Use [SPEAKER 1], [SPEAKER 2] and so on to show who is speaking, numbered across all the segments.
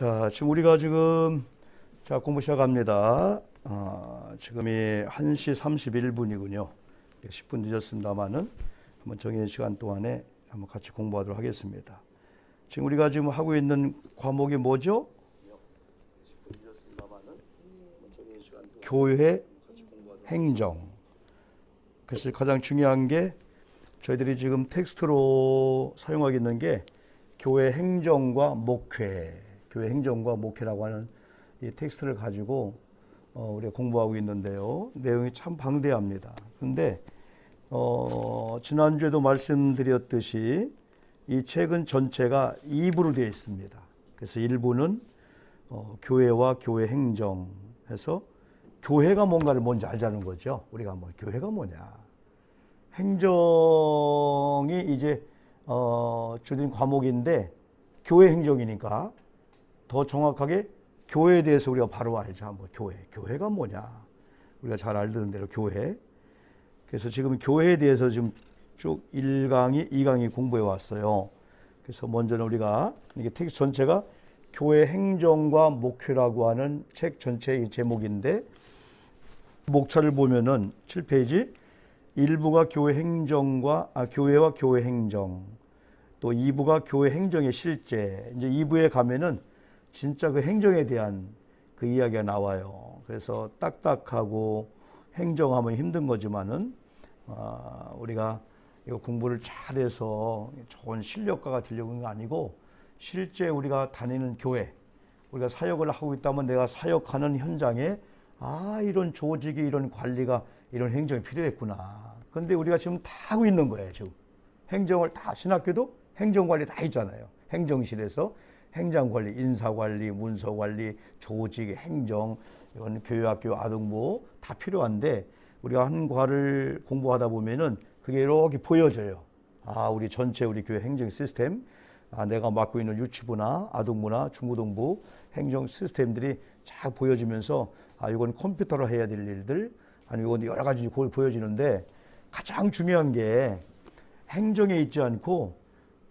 [SPEAKER 1] 자, 지금 우리가 공부 시작합니다. 지금이 1시 31분이군요. 10분 늦었습니다만은 한번 정해진 시간 동안에 한번 같이 공부하도록 하겠습니다. 지금 우리가 지금 하고 있는 과목이 뭐죠? 10분 늦었습니다만은 정해진 시간 동안에 교회 행정. 그래서 가장 중요한 게 저희들이 지금 텍스트로 사용하고 있는 게 교회 행정과 목회, 교회 행정과 목회라고 하는 이 텍스트를 가지고 우리가 공부하고 있는데요. 내용이 참 방대합니다. 그런데 지난주에도 말씀드렸듯이 이 책은 전체가 2부로 되어 있습니다. 그래서 1부는 교회와 교회 행정해서 교회가 뭔가를 먼저 알자는 거죠. 우리가 뭐 교회가 뭐냐. 행정이 이제 주된 과목인데 교회 행정이니까 더 정확하게 교회에 대해서 우리가 바로 알자. 뭐 교회가 뭐냐. 우리가 잘 알던 대로 교회. 그래서 지금 교회에 대해서 지금 쭉 1강이, 2강이 공부해 왔어요. 그래서 먼저는 우리가 이게 텍스트 전체가 교회 행정과 목회라고 하는 책 전체의 제목인데 목차를 보면은 7페이지 1부가 교회와 교회 행정, 또 2부가 교회 행정의 실제. 이제 2부에 가면은 진짜 그 행정에 대한 그 이야기가 나와요. 그래서 딱딱하고 행정하면 힘든 거지만은 우리가 이거 공부를 잘해서 좋은 실력가가 되려고 하는 거 아니고 실제 우리가 다니는 교회, 우리가 사역을 하고 있다면 내가 사역하는 현장에 이런 조직이, 이런 관리가, 이런 행정이 필요했구나. 그런데 우리가 지금 다 하고 있는 거예요. 지금 행정을 다, 신학교도 행정관리 다 있잖아요. 행정실에서 행정관리, 인사관리, 문서관리, 조직, 행정, 이건 교회학교, 아동부 다 필요한데 우리가 한 과를 공부하다 보면은 그게 이렇게 보여져요. 우리 전체 우리 교회 행정 시스템, 내가 맡고 있는 유치부나 아동부나 중고등부 행정 시스템들이 쫙 보여지면서 이건 컴퓨터로 해야 될 일들, 아니면 이건 여러 가지 보여지는데 가장 중요한 게 행정에 있지 않고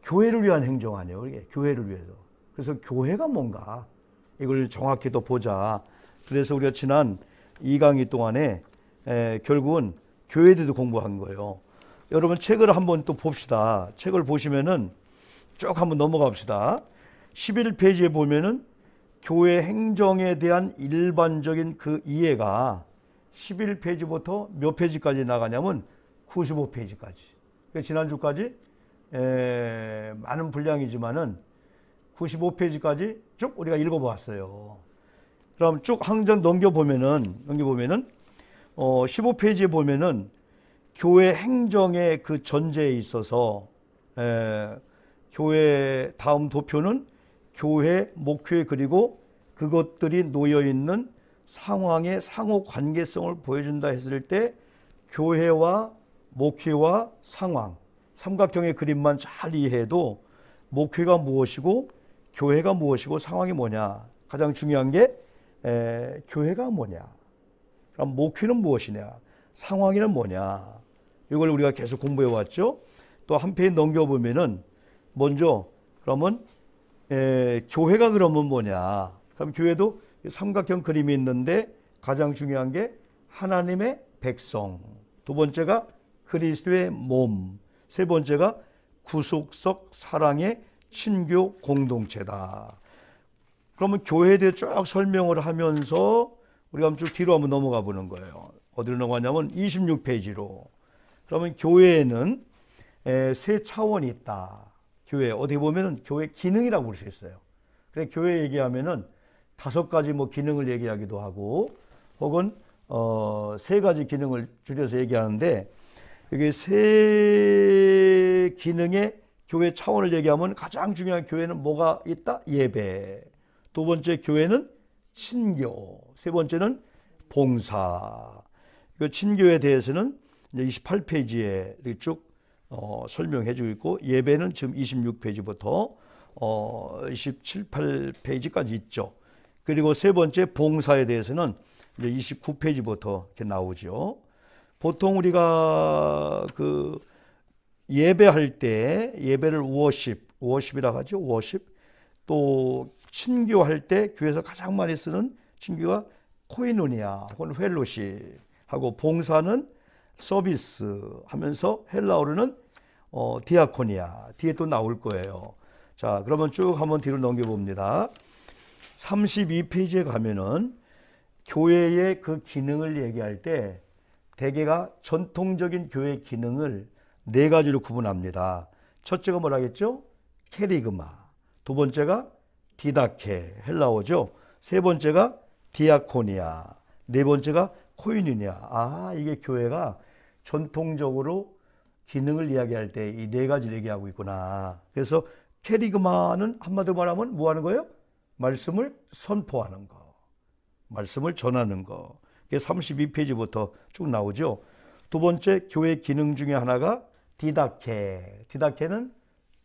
[SPEAKER 1] 교회를 위한 행정 아니에요. 이게 교회를 위해서. 그래서 교회가 뭔가 이걸 정확히 또 보자. 그래서 우리가 지난 2강의 동안에 결국은 교회에 대해서 공부한 거예요. 여러분 책을 한번 또 봅시다. 책을 보시면은 쭉 한번 넘어가 봅시다. 11페이지에 보면은 교회 행정에 대한 일반적인 그 이해가 11페이지부터 몇 페이지까지 나가냐면 95페이지까지. 지난주까지 많은 분량이지만은 95페이지까지 쭉 우리가 읽어보았어요. 그럼 쭉 한 장 넘겨보면은 15페이지에 보면은 교회 행정의 그 전제에 있어서 교회 다음 도표는 교회 목회 그리고 그것들이 놓여 있는 상황의 상호 관계성을 보여준다 했을 때 교회와 목회와 상황, 삼각형의 그림만 잘 이해해도 목회가 무엇이고 교회가 무엇이고 상황이 뭐냐. 가장 중요한 게 교회가 뭐냐. 그럼 목회는 무엇이냐. 상황이는 뭐냐. 이걸 우리가 계속 공부해 왔죠. 또 한 페이지 넘겨보면은 먼저 그러면 교회가 그러면 뭐냐. 그럼 교회도 삼각형 그림이 있는데 가장 중요한 게 하나님의 백성. 두 번째가 그리스도의 몸. 세 번째가 구속적 사랑의 친교 공동체다. 그러면 교회에 대해 쭉 설명을 하면서 우리가 쭉 뒤로 한번 넘어가 보는 거예요. 어디로 넘어가냐면 26페이지로. 그러면 교회에는 세 차원이 있다. 교회 어디 보면은 교회 기능이라고 볼 수 있어요. 그래 교회 얘기하면은 5가지 뭐 기능을 얘기하기도 하고 혹은 3가지 기능을 줄여서 얘기하는데 여기 세 기능의 교회 차원을 얘기하면 가장 중요한 교회는 뭐가 있다? 예배. 두 번째 교회는 친교. 세 번째는 봉사. 그 친교에 대해서는 이제 28페이지에 이렇게 쭉 설명해 주고 있고 예배는 지금 26페이지부터 27, 8페이지까지 있죠. 그리고 세 번째 봉사에 대해서는 이제 29페이지부터 이렇게 나오죠. 보통 우리가 그 예배할 때 예배를 워십이라고 하죠. 워십. 또 친교할 때 교회에서 가장 많이 쓰는 친교가 코이노니아 혹은 펠로십 하고, 봉사는 서비스 하면서 헬라어로는 디아코니아 뒤에 또 나올 거예요. 자, 그러면 쭉 한번 뒤로 넘겨봅니다. 32페이지에 가면은 교회의 그 기능을 얘기할 때 대개가 전통적인 교회 기능을 네 가지로 구분합니다. 첫째가 뭐라겠죠? 케리그마. 두 번째가 디다케, 헬라어죠. 세 번째가 디아코니아. 네 번째가 코이누니아. 이게 교회가 전통적으로 기능을 이야기할 때 이 네 가지를 얘기하고 있구나. 그래서 케리그마는 한마디로 말하면 뭐 하는 거예요? 말씀을 선포하는 거, 말씀을 전하는 거. 이게 32페이지부터 쭉 나오죠. 두 번째 교회 기능 중에 하나가 디다케. 디다케는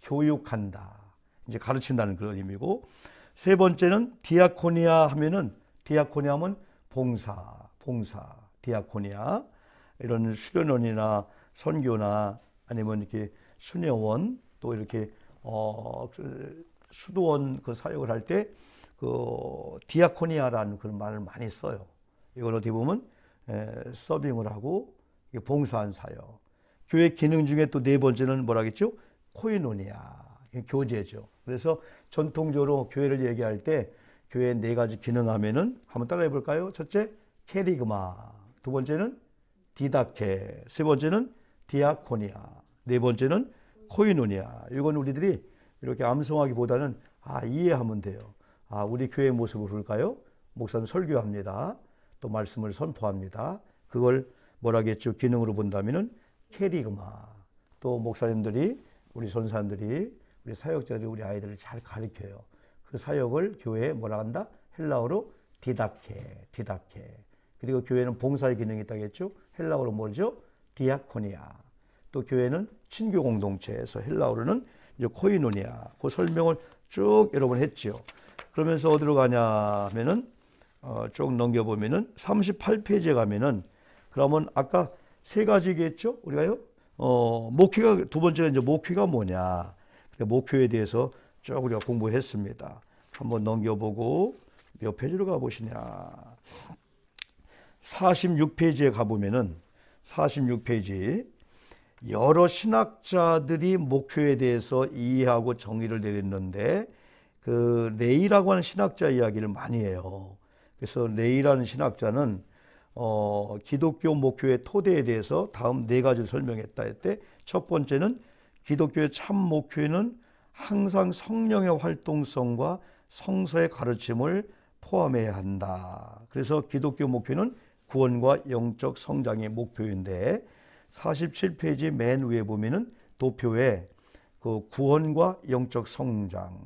[SPEAKER 1] 교육한다, 이제 가르친다는 그런 의미고, 세 번째는 디아코니아 하면은, 디아코니아 하면 봉사, 디아코니아. 이런 수련원이나 선교나 아니면 이렇게 수녀원, 또 이렇게 수도원 그 사역을 할 때 그 디아코니아라는 그런 말을 많이 써요. 이걸 어떻게 보면 서빙을 하고 봉사한 사역. 교회 기능 중에 또 네 번째는 뭐라겠죠? 코이노니아, 교제죠. 그래서 전통적으로 교회를 얘기할 때 교회 네 가지 기능하면은 한번 따라해 볼까요? 첫째, 케리그마. 두 번째는 디다케. 세 번째는 디아코니아. 네 번째는 코이노니아. 이건 우리들이 이렇게 암송하기보다는 이해하면 돼요. 우리 교회의 모습을 볼까요? 목사는 설교합니다. 또 말씀을 선포합니다. 그걸 뭐라겠죠? 기능으로 본다면은 케리그마. 또 목사님들이, 우리 전사님들이, 우리 사역자들이 우리 아이들을 잘 가르쳐요. 그 사역을 교회에 뭐라 한다? 헬라어로 디다케. 그리고 교회는 봉사의 기능이 있다겠죠? 헬라어로 뭐죠? 디아코니아. 또 교회는 친교 공동체에서 헬라어로는 이제 코이노니아. 그 설명을 쭉 여러 번 했지요. 그러면서 어디로 가냐 하면은 쭉 넘겨보면은 38페이지에 가면은, 그러면 아까 세 가지겠죠? 우리가요. 목회가, 두 번째가 이제 목회가 뭐냐. 목회에 대해서 쭉 우리가 공부했습니다. 한번 넘겨보고 몇 페이지로 가보시냐. 46페이지에 가보면은, 46페이지, 여러 신학자들이 목회에 대해서 이해하고 정의를 내렸는데, 그 레이라고 하는 신학자 이야기를 많이 해요. 그래서 레이라는 신학자는 기독교 목회의 토대에 대해서 다음 네 가지를 설명했다 했대. 첫 번째는 기독교의 참 목회는 항상 성령의 활동성과 성서의 가르침을 포함해야 한다. 그래서 기독교 목회는 구원과 영적 성장의 목표인데, 47페이지 맨 위에 보면은 도표에 그 구원과 영적 성장,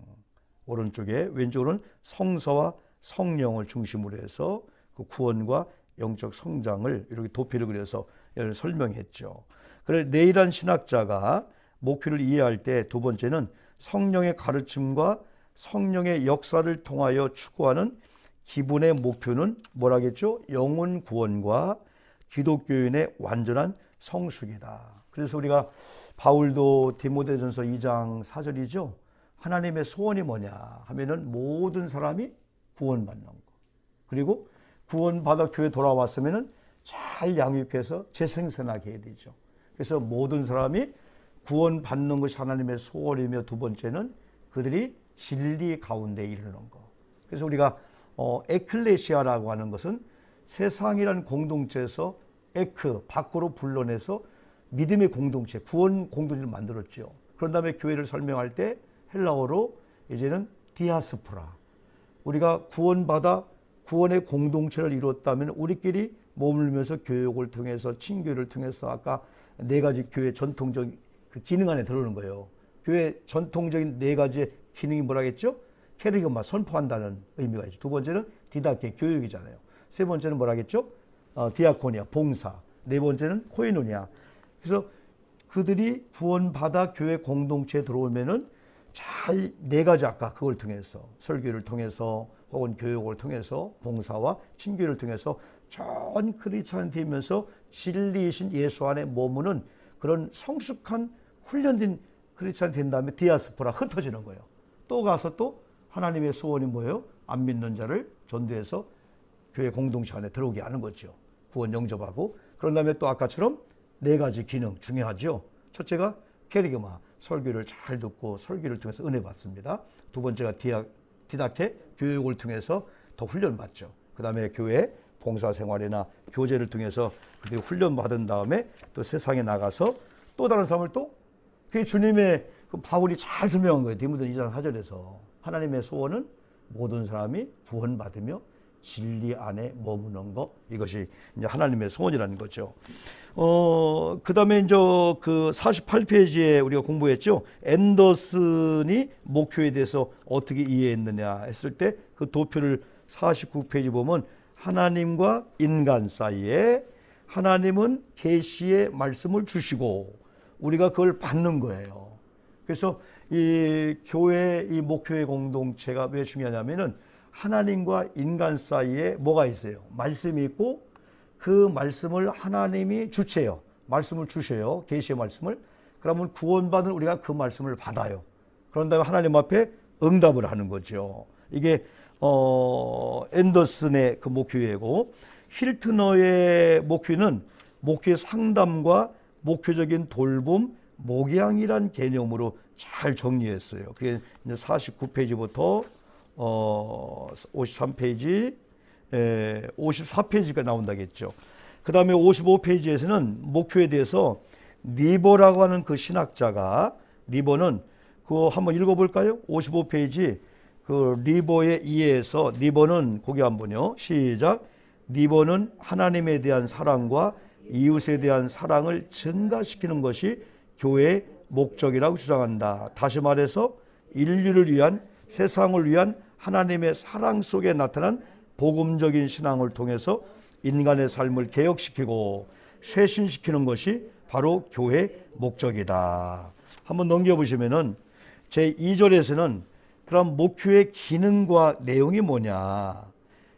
[SPEAKER 1] 오른쪽에, 왼쪽으로는 성서와 성령을 중심으로 해서 그 구원과 영적 성장을 이렇게 도표를 그려서 설명했죠. 그래서 레이란 신학자가 목표를 이해할 때 두 번째는 성령의 가르침과 성령의 역사를 통하여 추구하는 기본의 목표는 뭐라겠죠? 영혼 구원과 기독교인의 완전한 성숙이다. 그래서 우리가 바울도 디모데전서 2장 4절이죠. 하나님의 소원이 뭐냐 하면은 모든 사람이 구원받는 거. 그리고 구원받아 교회 돌아왔으면은 잘 양육해서 재생산하게 해야 되죠. 그래서 모든 사람이 구원받는 것이 하나님의 소원이며, 두 번째는 그들이 진리 가운데 이르는 거. 그래서 우리가 에클레시아라고 하는 것은 세상이라는 공동체에서 밖으로 불러내서 믿음의 공동체, 구원 공동체를 만들었죠. 그런 다음에 교회를 설명할 때 헬라어로 이제는 디아스포라. 우리가 구원받아 구원의 공동체를 이뤘다면 우리끼리 머물면서 교육을 통해서, 친교를 통해서, 아까 네 가지 교회 전통적 그 기능 안에 들어오는 거예요. 교회 전통적인 네 가지의 기능이 뭐라겠죠? 케리그마, 선포한다는 의미가 있죠. 두 번째는 디다케, 교육이잖아요. 세 번째는 뭐라겠죠? 디아코니아, 봉사. 네 번째는 코이노니아. 그래서 그들이 구원받아 교회 공동체에 들어오면은 잘 네 가지, 아까 그걸 통해서, 설교를 통해서 혹은 교육을 통해서, 봉사와 친교를 통해서 전 크리스찬이 되면서 진리이신 예수 안에 머무는 그런 성숙한 훈련된 크리스찬이 된 다음에 디아스포라, 흩어지는 거예요. 또 가서 또 하나님의 소원이 뭐예요? 안 믿는 자를 전도해서 교회 공동체 안에 들어오게 하는 거죠. 구원 영접하고. 그런 다음에 또 아까처럼 4가지 기능 중요하죠. 첫째가 케리그마, 설교를 잘 듣고 설교를 통해서 은혜 받습니다. 두 번째가 디다케, 교육을 통해서 더 훈련 받죠. 그 다음에 교회 봉사생활이나 교제를 통해서 그들이 훈련 받은 다음에 또 세상에 나가서 또 다른 사람을 또 그게 주님의 그 바울이 잘 설명한 거예요. 디모데 2장 4절에서 하나님의 소원은 모든 사람이 구원받으며 진리 안에 머무는 것, 이것이 이제 하나님의 소원이라는 거죠. 그 다음에 이제 그 48페이지에 우리가 공부했죠. 앤더슨이 목표에 대해서 어떻게 이해했느냐 했을 때 그 도표를 49페이지 보면 하나님과 인간 사이에 하나님은 계시의 말씀을 주시고 우리가 그걸 받는 거예요. 그래서 이 교회, 이 목표의 공동체가 왜 중요하냐면은 하나님과 인간 사이에 뭐가 있어요? 말씀이 있고 그 말씀을 하나님이 주체요. 말씀을 주셔요. 계시의 말씀을. 그러면 구원받은 우리가 그 말씀을 받아요. 그런 다음에 하나님 앞에 응답을 하는 거죠. 이게 앤더슨의 그 목회이고, 힐트너의 목회는 목회 상담과 목회적인 돌봄, 목양이란 개념으로 잘 정리했어요. 그게 이제 49페이지부터 53페이지, 54페이지가 나온다겠죠. 그 다음에 55페이지에서는 목표에 대해서 니버라고 하는 그 신학자가, 니버는 그거 한번 읽어볼까요? 55페이지 그 리버의 이해에서, 니버는 거기 한번요. 시작. 니버는 하나님에 대한 사랑과 이웃에 대한 사랑을 증가시키는 것이 교회의 목적이라고 주장한다. 다시 말해서 인류를 위한, 세상을 위한 하나님의 사랑 속에 나타난 복음적인 신앙을 통해서 인간의 삶을 개혁시키고 쇄신시키는 것이 바로 교회의 목적이다. 한번 넘겨보시면은 제2절에서는 그럼 목표의 기능과 내용이 뭐냐.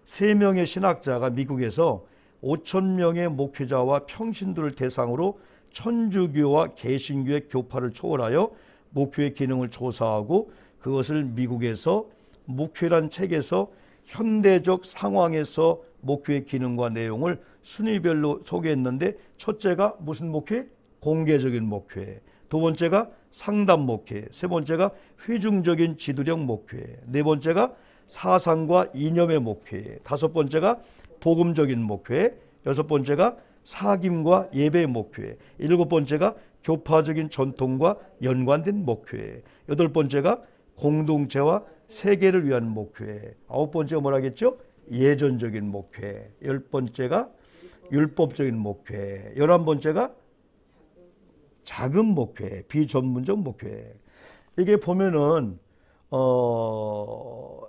[SPEAKER 1] 3명의 신학자가 미국에서 5,000명의 목회자와 평신도를 대상으로 천주교와 개신교의 교파를 초월하여 목회의 기능을 조사하고 그것을 미국에서 목회란 책에서 현대적 상황에서 목회의 기능과 내용을 순위별로 소개했는데, 첫째가 무슨 목회? 공개적인 목회. 두 번째가 상담 목회. 세 번째가 회중적인 지도력 목회. 네 번째가 사상과 이념의 목회. 다섯 번째가 복음적인 목회. 여섯 번째가 사김과 예배의 목회. 일곱 번째가 교파적인 전통과 연관된 목회. 여덟 번째가 공동체와 세계를 위한 목회. 아홉 번째가 뭐라겠죠? 예전적인 목회. 열 번째가 율법적인 목회. 11번째가 작은 목회, 비전문적 목회. 이게 보면은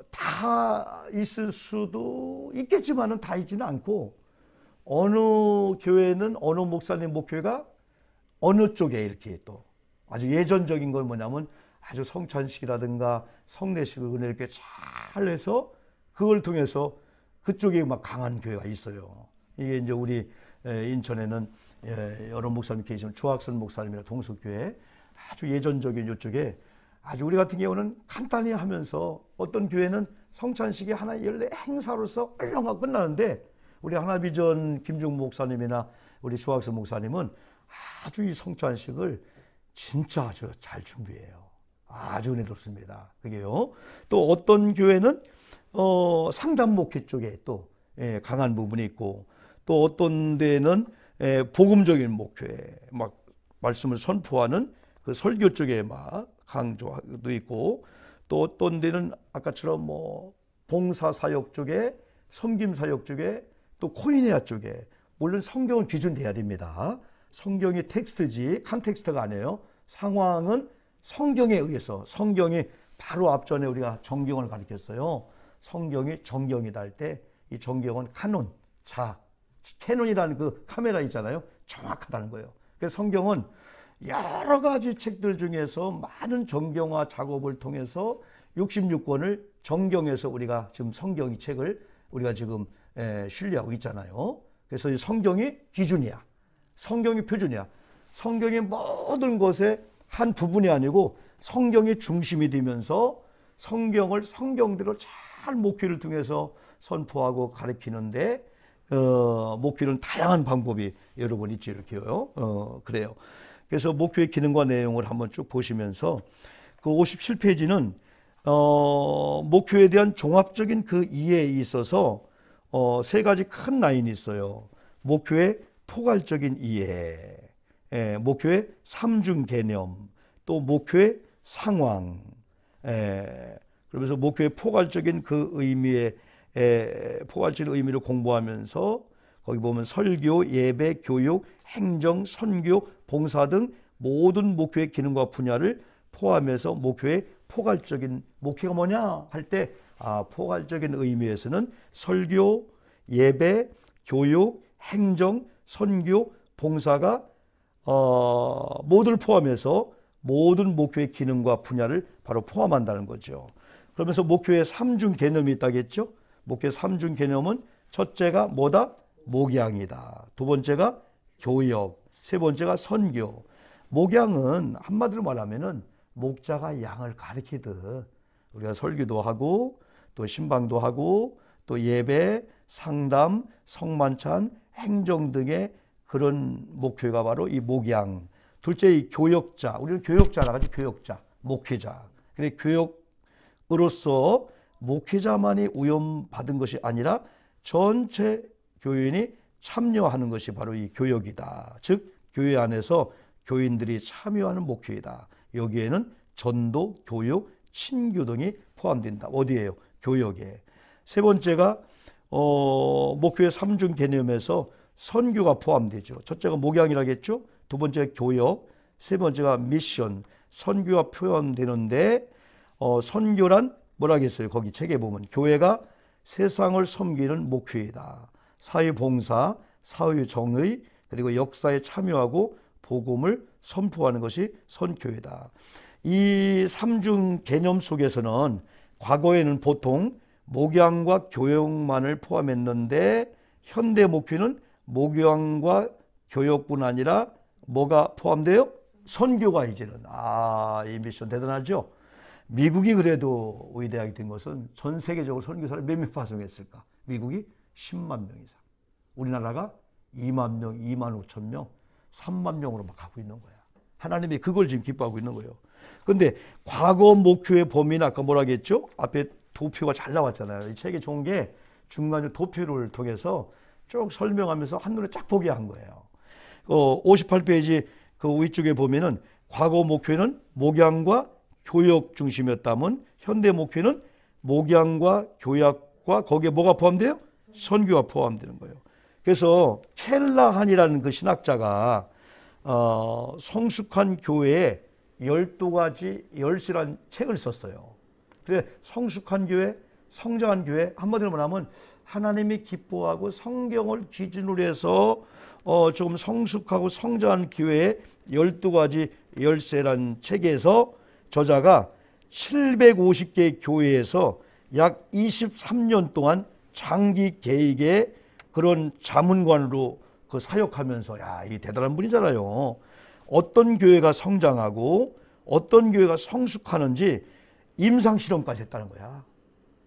[SPEAKER 1] 다 있을 수도 있겠지만은 다 있지는 않고, 어느 교회는 어느 목사님 목회가 어느 쪽에 이렇게 또 아주 예전적인 건 뭐냐면 아주 성찬식이라든가 성례식을 은혜 이렇게 잘 해서 그걸 통해서 그쪽에 막 강한 교회가 있어요. 이게 이제 우리 인천에는 여러 목사님 계시면 주학선 목사님이나 동석교회 아주 예전적인 이쪽에 아주 우리 같은 경우는 간단히 하면서, 어떤 교회는 성찬식이 하나의 연례 행사로서 얼렁하고 끝나는데 우리 하나비전 김중 목사님이나 우리 주학선 목사님은 아주 이 성찬식을 진짜 아주 잘 준비해요. 아주 은혜롭습니다. 그게요. 또 어떤 교회는 상담 목회 쪽에 또 강한 부분이 있고, 또 어떤 데는 복음적인 목회, 막 말씀을 선포하는 그 설교 쪽에 막 강조도 있고, 또 어떤 데는 아까처럼 뭐 봉사 사역 쪽에, 섬김 사역 쪽에, 또 코이네아 쪽에. 물론 성경은 기준돼야 됩니다. 성경이 텍스트지 컨텍스트가 아니에요. 상황은 성경에 의해서, 성경이 바로 앞전에 우리가 정경을 가르쳤어요. 성경이 정경이다 할 때 이 정경은 카논, 캐논이라는 그 카메라 있잖아요. 정확하다는 거예요. 그래서 성경은 여러 가지 책들 중에서 많은 정경화 작업을 통해서 66권을 정경해서 우리가 지금 성경 이 책을 우리가 지금 신뢰하고 있잖아요. 그래서 이 성경이 기준이야. 성경이 표준이야. 성경의 모든 것의 한 부분이 아니고 성경이 중심이 되면서 성경을 성경대로 잘 목회를 통해서 선포하고 가르치는데 목회는 다양한 방법이 여러분 있지 이렇게요. 그래요. 그래서 목회의 기능과 내용을 한번 쭉 보시면서 그 57페이지는 목회에 대한 종합적인 그 이해에 있어서 세 가지 큰 라인이 있어요. 목회의 포괄적인 이해, 목회의 삼중 개념, 또 목회의 상황. 그러면서 목회의 포괄적인 그 의미의 포괄적인 의미를 공부하면서 거기 보면 설교, 예배, 교육, 행정, 선교, 봉사 등 모든 목회의 기능과 분야를 포함해서 목회의 포괄적인 목회가 뭐냐 할 때 포괄적인 의미에서는 설교, 예배, 교육, 행정, 선교, 봉사가 모두를 포함해서 모든 목회의 기능과 분야를 바로 포함한다는 거죠. 그러면서 목회의 삼중 개념이 있다겠죠. 목회의 삼중 개념은 첫째가 뭐다? 목양이다. 두 번째가 교역, 세 번째가 선교. 목양은 한마디로 말하면은 목자가 양을 가리키듯 우리가 설교도 하고 또 신방도 하고 또 예배, 상담, 성만찬, 행정 등의 그런 목회가 바로 이 목양. 둘째 이 교역자, 우리는 교역자라 하지. 교역자, 목회자. 그래 교역으로서 목회자만이 위임받은 것이 아니라 전체 교인이 참여하는 것이 바로 이 교역이다. 즉 교회 안에서 교인들이 참여하는 목회이다. 여기에는 전도, 교육, 친교 등이 포함된다. 어디에요? 교역에. 세 번째가 목회의 삼중 개념에서 선교가 포함되죠. 첫째가 목양이라겠죠. 두 번째가 교역, 세 번째가 미션, 선교가 포함되는데 선교란 뭐라겠어요? 거기 책에 보면 교회가 세상을 섬기는 목회이다. 사회봉사, 사회정의, 그리고 역사에 참여하고 복음을 선포하는 것이 선교회다. 이 삼중 개념 속에서는 과거에는 보통 목양과 교역만을 포함했는데 현대 목회는 목양과 교역뿐 아니라 뭐가 포함돼요? 선교가 이제는. 이 미션 대단하죠? 미국이 그래도 위대하게 된 것은 전 세계적으로 선교사를 몇 명 파송했을까? 미국이 10만 명 이상. 우리나라가 2만 명, 2만 5천 명, 3만 명으로 막 가고 있는 거야. 하나님이 그걸 지금 기뻐하고 있는 거예요. 그런데 과거 목회의 범위는 아까 뭐라 했죠? 앞에 도표가 잘 나왔잖아요. 이 책이 좋은 게 중간에 도표를 통해서 쭉 설명하면서 한눈에 쫙 보게 한 거예요. 58페이지 그 위쪽에 보면은 과거 목회는 목양과 교역 중심이었다면 현대 목회는 목양과 교역과 거기에 뭐가 포함돼요? 선교가 포함되는 거예요. 그래서 켈라한이라는 그 신학자가 성숙한 교회에 12가지 열쇠라는 책을 썼어요. 그래 성숙한 교회, 성장한 교회, 한마디로 말하면 하나님이 기뻐하고 성경을 기준으로 해서 조금 성숙하고 성장한 교회의 12가지 열쇠라는 책에서 저자가 750개의 교회에서 약 23년 동안 장기 계획의 그런 자문관으로 그 사역하면서 이 대단한 분이잖아요. 어떤 교회가 성장하고 어떤 교회가 성숙하는지 임상실험까지 했다는 거야.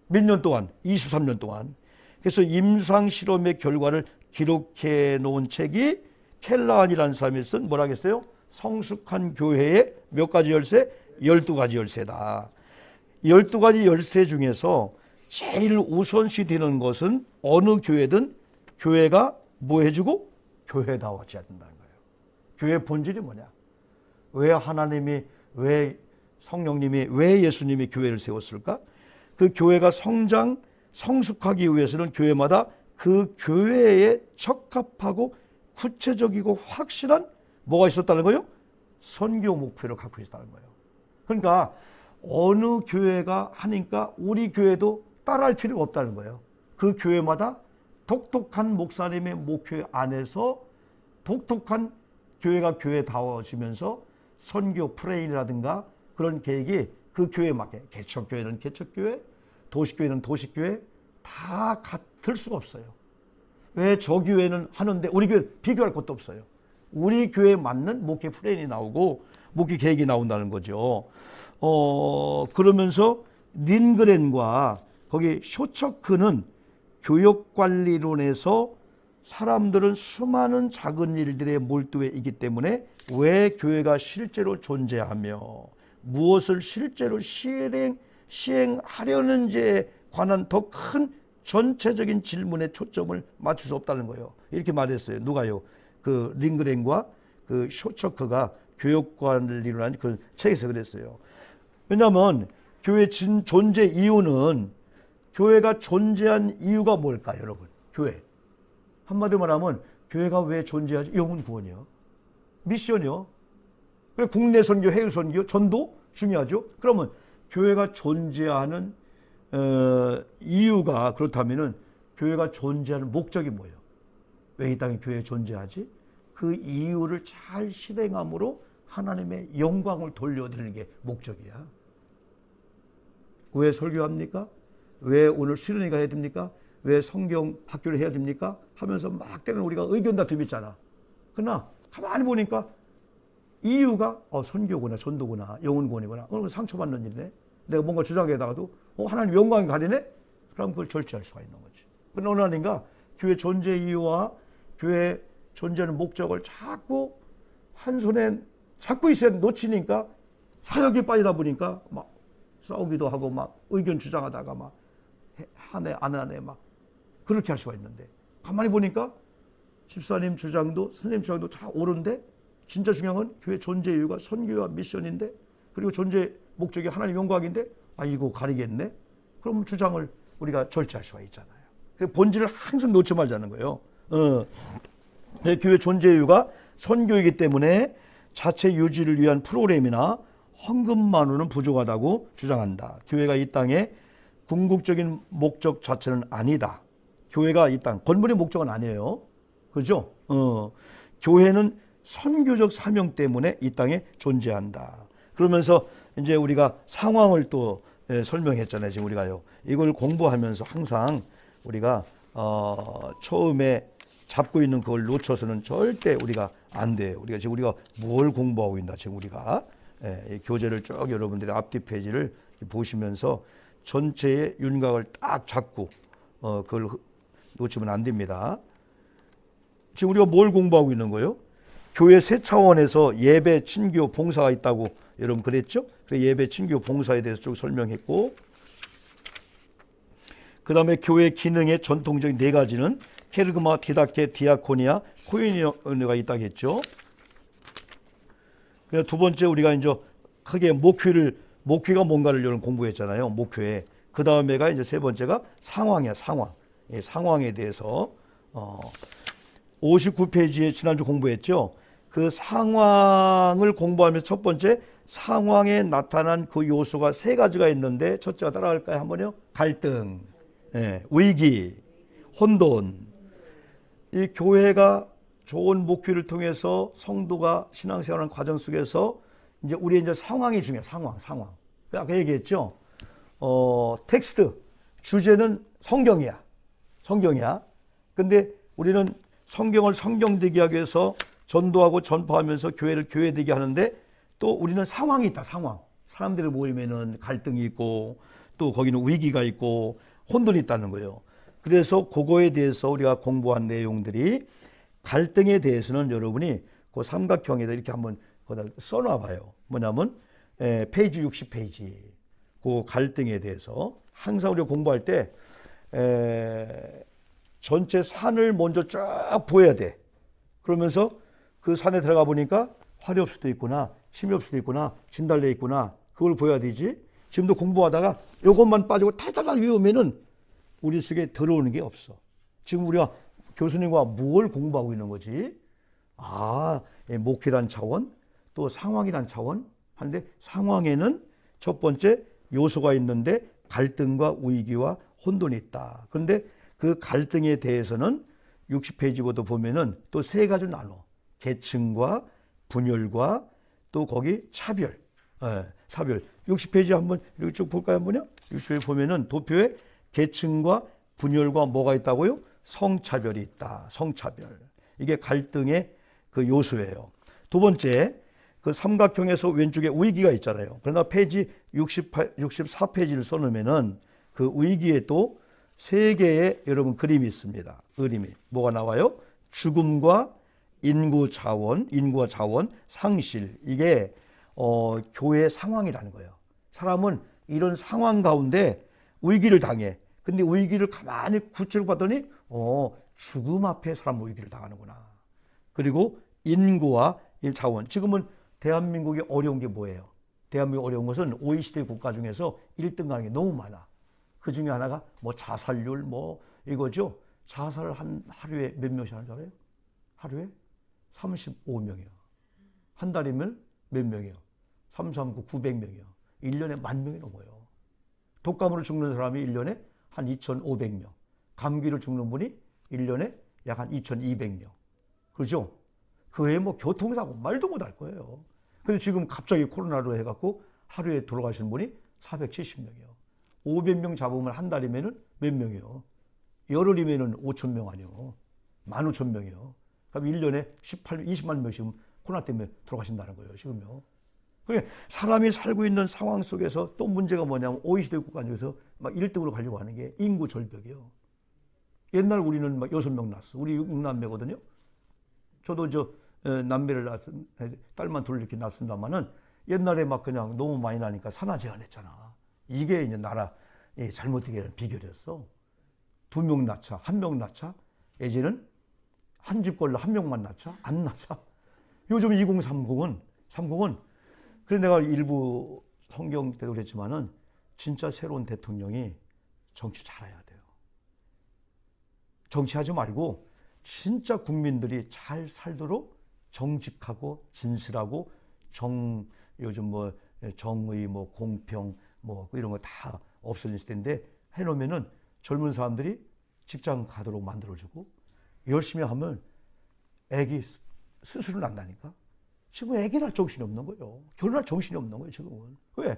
[SPEAKER 1] 몇 년 동안? 23년 동안. 그래서 임상실험의 결과를 기록해 놓은 책이 켈라한이라는 사람이 쓴 뭐라 했어요? 성숙한 교회의 몇 가지 열쇠? 12가지 열쇠다. 12가지 열쇠 중에서 제일 우선시 되는 것은 어느 교회든 교회가 뭐 해주고? 교회다워져야 된다는 거예요. 교회의 본질이 뭐냐? 왜 하나님이, 왜 성령님이, 왜 예수님이 교회를 세웠을까? 그 교회가 성숙하기 위해서는 교회마다 그 교회에 적합하고 구체적이고 확실한 뭐가 있었다는 거예요? 선교 목표를 갖고 있었다는 거예요. 그러니까 어느 교회가 하니까 우리 교회도 따라할 필요가 없다는 거예요. 그 교회마다 독특한 목사님의 목회 안에서 독특한 교회가 교회다워지면서 선교 프레임이라든가 그런 계획이 그 교회에 맞게, 개척교회는 개척교회, 도시교회는 도시교회 다 같을 수가 없어요. 왜 저 교회는 하는데 우리 교회는 비교할 것도 없어요. 우리 교회에 맞는 목회 프레임이 나오고 목회 계획이 나온다는 거죠. 그러면서 린그렌과 거기 쇼처크는 교육관리론에서 사람들은 수많은 작은 일들에 몰두해 있기 때문에 왜 교회가 실제로 존재하며 무엇을 실제로 시행하려는지에 관한 더 큰 전체적인 질문에 초점을 맞출 수 없다는 거예요. 이렇게 말했어요. 누가요? 그 링그렌과 그 쇼처크가 교육관리론이라는 그 책에서 그랬어요. 왜냐하면 교회 존재 이유는 교회가 존재한 이유가 뭘까, 여러분? 교회. 한마디로 말하면 교회가 왜 존재하지? 영혼 구원이요. 미션이요. 그래, 국내 선교, 해외 선교, 전도 중요하죠. 그러면 교회가 존재하는 이유가 그렇다면은 교회가 존재하는 목적이 뭐예요? 왜 이 땅에 교회 존재하지? 그 이유를 잘 실행함으로 하나님의 영광을 돌려드리는 게 목적이야. 왜 설교합니까? 왜 오늘 수련회가 해야 됩니까? 왜 성경 학교를 해야 됩니까? 하면서 막 때는 우리가 의견 다툼 있잖아. 그러나 가만히 보니까 이유가 선교구나, 전도구나, 영혼구원이구나. 오늘 상처받는 일이네. 내가 뭔가 주장에다가도 하나님 영광이 가리네? 그럼 그걸 절제할 수가 있는 거지. 그러나 어느 날인가 교회 존재 이유와 교회 존재하는 목적을 자꾸 한 손에 잡고 있어야 놓치니까 사역에 빠지다 보니까 막 싸우기도 하고 막 의견 주장하다가 막 하네 안 하네 막 그렇게 할 수가 있는데 가만히 보니까 집사님 주장도 선생님 주장도 다 옳은데 진짜 중요한 건 교회 존재 이유가 선교와 미션인데 그리고 존재 목적이 하나님 영광인데 이거 가리겠네? 그럼 주장을 우리가 절제할 수가 있잖아요. 본질을 항상 놓지 말자는 거예요. 교회 존재 이유가 선교이기 때문에 자체 유지를 위한 프로그램이나 헌금만으로는 부족하다고 주장한다. 교회가 이 땅에 궁극적인 목적 자체는 아니다. 교회가 이 땅, 건물의 목적은 아니에요. 그죠? 교회는 선교적 사명 때문에 이 땅에 존재한다. 그러면서 이제 우리가 상황을 또 설명했잖아요. 지금 우리가요. 이걸 공부하면서 항상 우리가 처음에 잡고 있는 그걸 놓쳐서는 절대 우리가 안 돼요. 우리가 뭘 공부하고 있나 지금 우리가 이 교재를 쭉 여러분들의 앞뒤 페이지를 보시면서 전체의 윤곽을 딱 잡고 그걸 놓치면 안 됩니다. 지금 우리가 뭘 공부하고 있는 거예요? 교회 세 차원에서 예배, 친교, 봉사가 있다고 여러분 그랬죠? 예배, 친교, 봉사에 대해서 쭉 설명했고 그 다음에 교회 기능의 전통적인 네 가지는 케르그마, 디다케, 디아코니아, 코인이가 있다고 했죠. 두 번째 우리가 이제 크게 목회가 뭔가를 여러분 공부했잖아요. 목회. 그 다음에가 이제 세 번째가 상황이야, 상황. 상황에 대해서 59페이지에 지난주 공부했죠. 그 상황을 공부하면서 첫 번째 상황에 나타난 그 요소가 세 가지가 있는데 첫째가 따라갈까요? 한번요. 갈등, 위기, 혼돈. 이 교회가 좋은 목회를 통해서 성도가 신앙생활하는 과정 속에서 이제 우리 이제 상황이 중요해. 상황. 아까 얘기했죠. 텍스트 주제는 성경이야. 근데 우리는 성경을 성경되게 하기 위해서 전도하고 전파하면서 교회를 교회되게 하는데 또 우리는 상황이 있다. 상황. 사람들이 모이면은 갈등이 있고 또 거기는 위기가 있고 혼돈이 있다는 거예요. 그래서 그거에 대해서 우리가 공부한 내용들이 갈등에 대해서는 여러분이 그 삼각형에다 이렇게 한번 써놔 봐요. 뭐냐면 페이지 60페이지 그 갈등에 대해서 항상 우리가 공부할 때 전체 산을 먼저 쫙 보여야 돼. 그러면서 그 산에 들어가 보니까 활이 없을 수도 있구나, 힘이 없을 수도 있구나, 진달래 있구나, 그걸 보여야 되지. 지금도 공부하다가 이것만 빠지고 탈탈탈 외우면은 우리 속에 들어오는 게 없어. 지금 우리가 교수님과 무엇을 공부하고 있는 거지? 목회란 차원, 또 상황이란 차원. 하는데 상황에는 첫 번째 요소가 있는데 갈등과 위기와 혼돈이 있다. 그런데 그 갈등에 대해서는 60페이지부터 보면은 또 세 가지로 나눠. 계층과 분열과 또 거기 차별. 차별. 60페이지 한번 이렇게 쭉 볼까요? 한번요? 60페이지 보면은 도표에 계층과 분열과 뭐가 있다고요? 성차별이 있다. 성차별. 이게 갈등의 그 요소예요. 두 번째, 그 삼각형에서 왼쪽에 위기가 있잖아요. 그러나 페이지 64페이지를 써놓으면은 그 위기에 또 세 개의 여러분 그림이 있습니다. 그림이 뭐가 나와요? 죽음과 인구와 자원 상실. 이게 교회 상황이라는 거예요. 사람은 이런 상황 가운데 위기를 당해. 근데 위기를 가만히 구체적으로 봤더니 죽음 앞에 사람 위기를 당하는구나. 그리고 인구와 자원. 지금은 대한민국이 어려운 게 뭐예요? 대한민국이 어려운 것은 OECD 국가 중에서 1등 가는 게 너무 많아. 그 중에 하나가 뭐 자살률 뭐 이거죠. 자살을 하루에 몇 명씩 하는 줄 알아요? 하루에 35명이요. 한 달이면 몇 명이요? 339, 900명이요. 1년에 10,000명이 넘어요. 독감으로 죽는 사람이 1년에 한 2,500명. 감기로 죽는 분이 1년에 약 한 2,200명. 그죠? 그 외에 뭐 교통사고 말도 못할 거예요. 근데 지금 갑자기 코로나로 해갖고 하루에 돌아가시는 분이 470명이요. 500명 잡으면 한 달이면은 몇 명이요? 열흘이면은 5,000명 아니요. 15,000명이요. 그럼 1년에 20만 명씩 코로나 때문에 돌아가신다는 거예요, 지금요. 그래, 사람이 살고 있는 상황 속에서 또 문제가 뭐냐면 OECD 국가 중에서 막 1등으로 가려고 하는 게 인구 절벽이요. 옛날 우리는 막 6명 낳았어. 우리 6남매거든요. 저도 남매를 딸만 둘 이렇게 낳습니다만은 옛날에 막 그냥 너무 많이 나니까 산하 제한했잖아. 이게 이제 나라 잘못되게 하는 비결이었어. 2명 낳자, 1명 낳자. 예전에는 한 집 걸로 1명만 낳자, 안 낳자. 요즘 2030은 그래서 내가 일부 성경 때도 그랬지만은 진짜 새로운 대통령이 정치 잘해야 돼요. 정치하지 말고 진짜 국민들이 잘 살도록 정직하고 진실하고 요즘 뭐 정의 뭐 공평 뭐 이런 거 다 없어진 시대인데 해놓으면은 젊은 사람들이 직장 가도록 만들어주고 열심히 하면 애기 스스로 난다니까. 지금 애기 낳을 정신이 없는 거예요. 결혼할 정신이 없는 거예요, 지금은. 왜?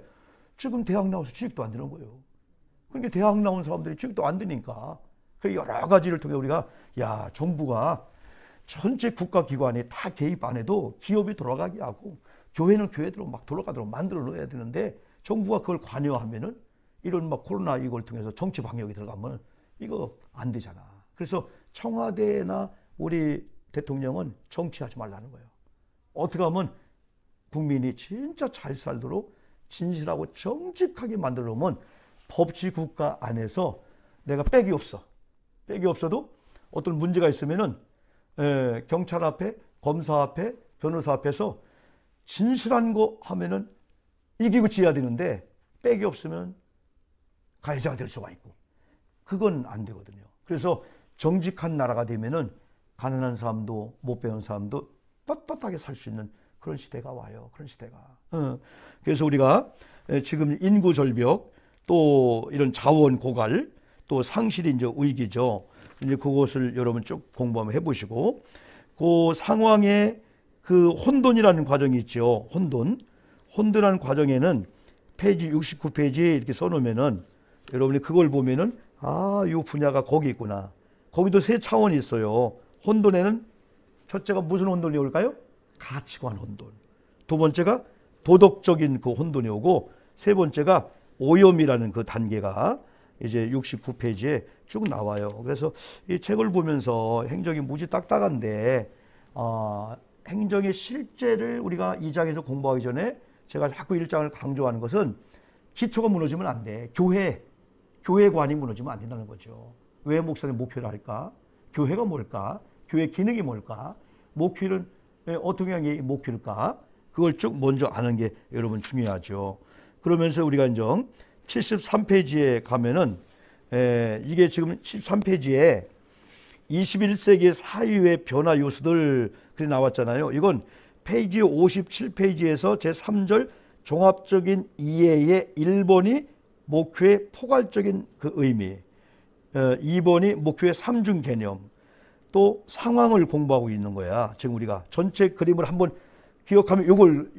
[SPEAKER 1] 지금 대학 나와서 취직도 안 되는 거예요. 그러니까 대학 나온 사람들이 취직도 안 되니까. 여러 가지를 통해 우리가 정부가 전체 국가기관이 다 개입 안 해도 기업이 돌아가게 하고 교회는 교회대로 막 돌아가도록 만들어 놓아야 되는데 정부가 그걸 관여하면은 이런 막 코로나 이걸 통해서 정치 방역이 들어가면 이거 안 되잖아. 그래서 청와대나 우리 대통령은 정치하지 말라는 거예요. 어떻게 하면 국민이 진짜 잘 살도록 진실하고 정직하게 만들어 놓으면 법치 국가 안에서 내가 빽이 없어. 빽이 없어도 어떤 문제가 있으면은 경찰 앞에, 검사 앞에, 변호사 앞에서 진실한 거 하면은 이기고 지어야 되는데 빽이 없으면 가해자가 될 수가 있고 그건 안 되거든요. 그래서 정직한 나라가 되면은 가난한 사람도 못 배운 사람도 떳떳하게 살 수 있는 그런 시대가 와요. 그런 시대가. 그래서 우리가 지금 인구 절벽 또 이런 자원 고갈 또 상실이 이제 위기죠. 이제 그것을 여러분 쭉 공부 한번 해보시고 그 상황에 그 혼돈이라는 과정이 있죠. 혼돈이라는 과정에는 페이지 69페이지에 이렇게 써놓으면은 여러분이 그걸 보면은 이 분야가 거기 있구나. 거기도 세 차원이 있어요. 혼돈에는 첫째가 무슨 혼돈이 올까요? 가치관 혼돈. 두 번째가 도덕적인 그 혼돈이 오고 세 번째가 오염이라는 그 단계가 이제 69페이지에 쭉 나와요. 그래서 이 책을 보면서 행정이 무지 딱딱한데 행정의 실제를 우리가 2장에서 공부하기 전에 제가 자꾸 1장을 강조하는 것은 기초가 무너지면 안 돼. 교회관이 무너지면 안 된다는 거죠. 왜 목사님 목표를 할까? 교회가 뭘까? 교회 기능이 뭘까? 목표는 어떻게 하는 게 목표일까? 그걸 쭉 먼저 아는 게 여러분 중요하죠. 그러면서 우리가 이제 73페이지에 가면은 이게 지금 73페이지에 21세기 사회의 변화 요소들 그리 나왔잖아요. 이건 페이지 57페이지에서 제3절 종합적인 이해의 1번이 목표의 포괄적인 그 의미, 2번이 목표의 삼중 개념, 또 상황을 공부하고 있는 거야. 지금 우리가 전체 그림을 한번 기억하면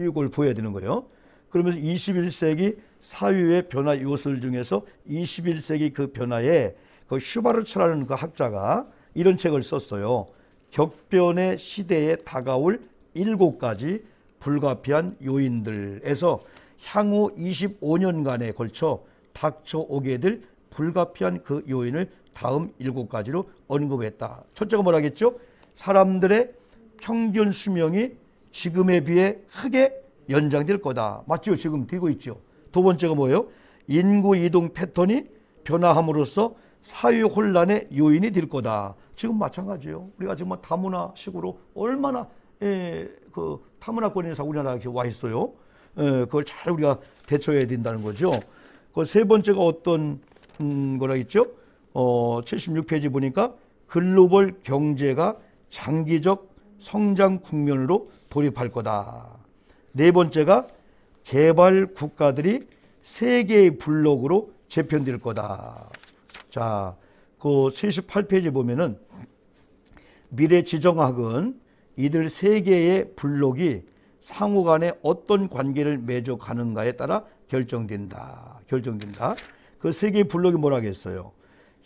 [SPEAKER 1] 이걸 보여야 되는 거예요. 그러면서 21세기 사회의 변화 요소들 중에서 21세기 그 변화에 그 슈바르츠라는 그 학자가 이런 책을 썼어요. 격변의 시대에 다가올 7가지 불가피한 요인들에서 향후 25년간에 걸쳐 닥쳐오게 될 불가피한 그 요인을 다음 7가지로 언급했다. 첫째가 뭐라겠죠? 사람들의 평균 수명이 지금에 비해 크게 연장될 거다. 맞죠? 지금 되고 있죠. 두 번째가 뭐예요? 인구 이동 패턴이 변화함으로써 사회 혼란의 요인이 될 거다. 지금 마찬가지예요. 우리가 지금 다문화식으로 얼마나 그 타문화권에서 우리나라에 와 있어요. 그걸 잘 우리가 대처해야 된다는 거죠. 그 세 번째가 어떤 거라 했죠? 76페이지 보니까 글로벌 경제가 장기적 성장 국면으로 돌입할 거다. 네 번째가 개발 국가들이 세계의 블록으로 재편될 거다. 자, 그 78페이지 보면은 미래 지정학은 이들 세 개의 블록이 상호 간에 어떤 관계를 맺어 가는가에 따라 결정된다. 그 세 개의 블록이 뭐라겠어요?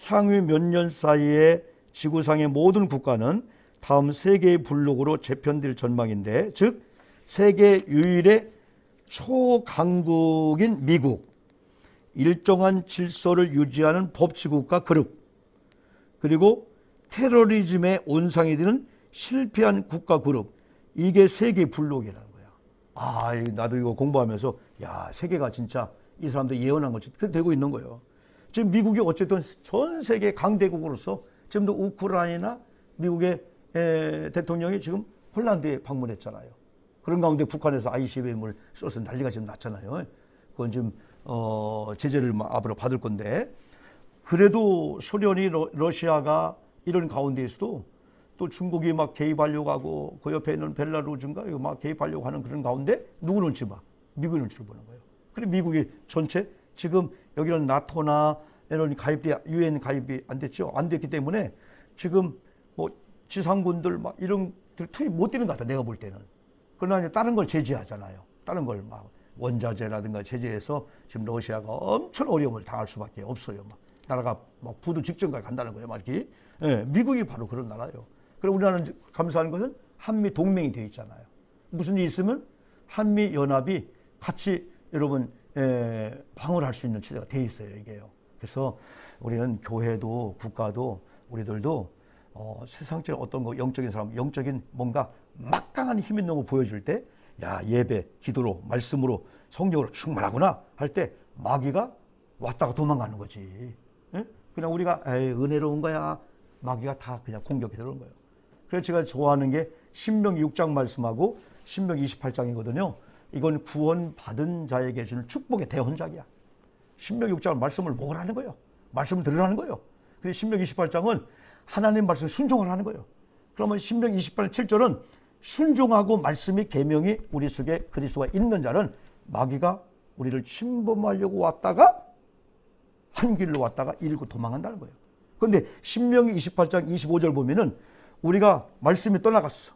[SPEAKER 1] 향후 몇 년 사이에 지구상의 모든 국가는 다음 세 개의 블록으로 재편될 전망인데, 즉 세계 유일의 초강국인 미국, 일정한 질서를 유지하는 법치국가 그룹, 그리고 테러리즘의 온상이 되는 실패한 국가 그룹, 이게 세계 블록이라는 거야. 아, 나도 이거 공부하면서 야, 세계가 진짜 이 사람들 예언한 것이 되고 있는 거예요. 지금 미국이 어쨌든 전 세계 강대국으로서 지금도 우크라이나 미국의 대통령이 지금 폴란드에 방문했잖아요. 그런 가운데 북한에서 ICBM을 쏘서 난리가 지금 났잖아요. 그건 지금 제재를 앞으로 받을 건데, 그래도 소련이 러시아가 이런 가운데에서도 또 중국이 막 개입하려고 하고 그 옆에 있는 벨라루스인가 이거 막 개입하려고 하는 그런 가운데 누구 눈치 봐? 미국의 눈치를 보는 거예요. 그래 미국이 전체 지금 여기는 나토나 이런 가입이 유엔 가입이 안 됐죠. 안 됐기 때문에 지금 뭐 지상군들 막 이런 투입 못 되는 것 같아 내가 볼 때는. 그러나 이제 다른 걸 제재하잖아요. 다른 걸 막 원자재라든가 제재해서 지금 러시아가 엄청 어려움을 당할 수밖에 없어요. 막 나라가 막 부도 직전까지 간다는 거예요. 막 이렇게. 예, 미국이 바로 그런 나라예요. 그럼 우리나라는 감사한 것은 한미 동맹이 되어 있잖아요. 무슨 일이 있으면 한미 연합이 같이 여러분 방어할 수 있는 체제가 되어 있어요. 이게요. 그래서 우리는 교회도 국가도 우리들도 세상적인 어떤 거 영적인 사람, 영적인 뭔가 막강한 힘 있는 거 보여줄 때, 야 예배, 기도로, 말씀으로, 성령으로 충만하구나 할 때 마귀가 왔다가 도망가는 거지. 예? 그냥 우리가 에이, 은혜로운 거야. 마귀가 다 그냥 공격해 들어오는 거예요. 그래서 제가 좋아하는 게 신명기 6장 말씀하고 신명기 28장이거든요. 이건 구원받은 자에게 주는 축복의 대헌작이야. 신명기 6장은 말씀을 먹으라는 거예요. 말씀을 들으라는 거예요. 그리고 신명기 28장은 하나님 말씀에 순종을 하는 거예요. 그러면 신명기 28장 7절은 순종하고 말씀이 계명이 우리 속에 그리스도가 있는 자는 마귀가 우리를 침범하려고 왔다가 한 길로 왔다가 잃고 도망간다는 거예요. 그런데 신명기 28장 25절 보면은 우리가 말씀이 떠나갔어.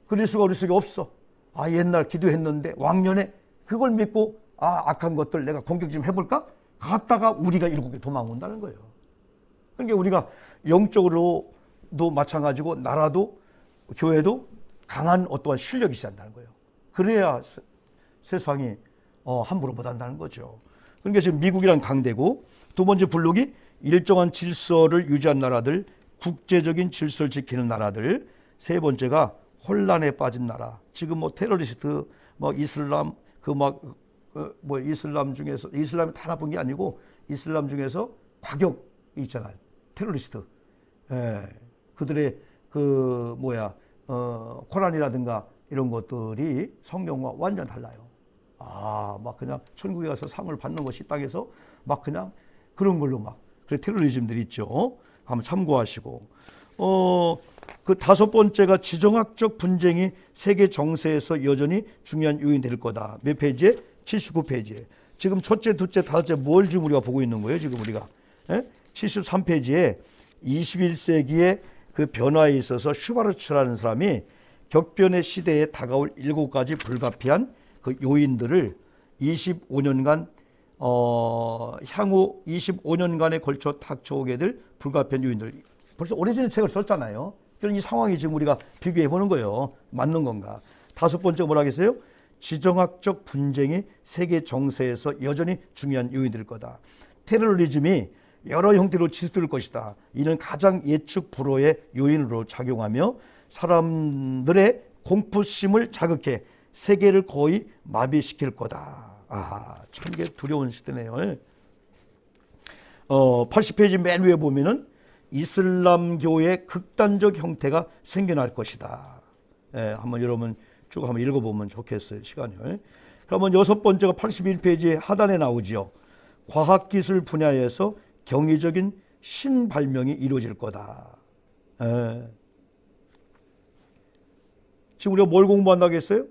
[SPEAKER 1] 그리스도가 우리 속에 없어. 아 옛날 기도했는데 왕년에 그걸 믿고 아 악한 것들 내가 공격 좀 해볼까? 갔다가 우리가 일곱에 도망온다는 거예요. 그러니까 우리가 영적으로도 마찬가지고 나라도 교회도 강한 어떠한 실력이 있어야 한다는 거예요. 그래야 세상이 함부로 못한다는 거죠. 그러니까 지금 미국이란 강대고, 두 번째 블록이 일정한 질서를 유지한 나라들, 국제적인 질서를 지키는 나라들, 세 번째가 혼란에 빠진 나라. 지금 뭐 테러리스트, 뭐 이슬람, 뭐 이슬람 중에서 이슬람이 다 나쁜 게 아니고 이슬람 중에서 과격이 있잖아요. 테러리스트. 그들의 코란이라든가 이런 것들이 성경과 완전 달라요. 막 그냥 천국에 가서 상을 받는 것이 땅에서 막 그냥 그런 걸로 막 그래 테러리즘들이 있죠. 한번 참고하시고. 그 다섯 번째가 지정학적 분쟁이 세계 정세에서 여전히 중요한 요인이 될 거다. 몇 페이지에? 79페이지에. 지금 첫째, 둘째, 다섯째 뭘 지금 우리가 보고 있는 거예요? 지금 우리가. 73페이지에 21세기의 그 변화에 있어서 슈바르츠라는 사람이 격변의 시대에 다가올 7가지 불가피한 그 요인들을 25년간 향후 25년간에 걸쳐 닥쳐오게 될 불가피한 요인들. 벌써 오래전에 책을 썼잖아요. 그럼 이 상황이 지금 우리가 비교해 보는 거예요. 맞는 건가? 다섯 번째 뭐라 하겠어요? 지정학적 분쟁이 세계 정세에서 여전히 중요한 요인이 될 거다. 테러리즘이 여러 형태로 치솟을 것이다. 이는 가장 예측 불허의 요인으로 작용하며 사람들의 공포심을 자극해 세계를 거의 마비시킬 거다. 참 이게 두려운 시대네요. 80페이지 맨 위에 보면은 이슬람교의 극단적 형태가 생겨날 것이다. 한번 여러분 쭉 한번 읽어보면 좋겠어요. 시간을. 그러면 여섯 번째가 81페이지 하단에 나오지요. 과학기술 분야에서 경이적인 신발명이 이루어질 거다. 지금 우리가 뭘 공부한다고 했어요?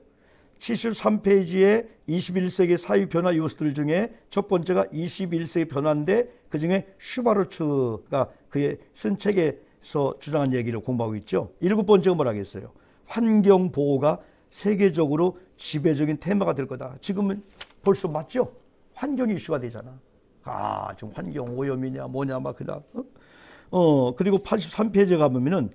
[SPEAKER 1] 73페이지에 21세기 사회 변화 요소들 중에 첫 번째가 21세기 변화인데 그 중에 슈바르츠가 그의 쓴 책에서 주장한 얘기를 공부하고 있죠. 일곱 번째가 뭐라고 했어요? 환경보호가 세계적으로 지배적인 테마가 될 거다. 지금은 벌써 맞죠? 환경 이슈가 되잖아. 지금 환경 오염이냐 뭐냐 막 그다. 그리고 83페이지에 가보면은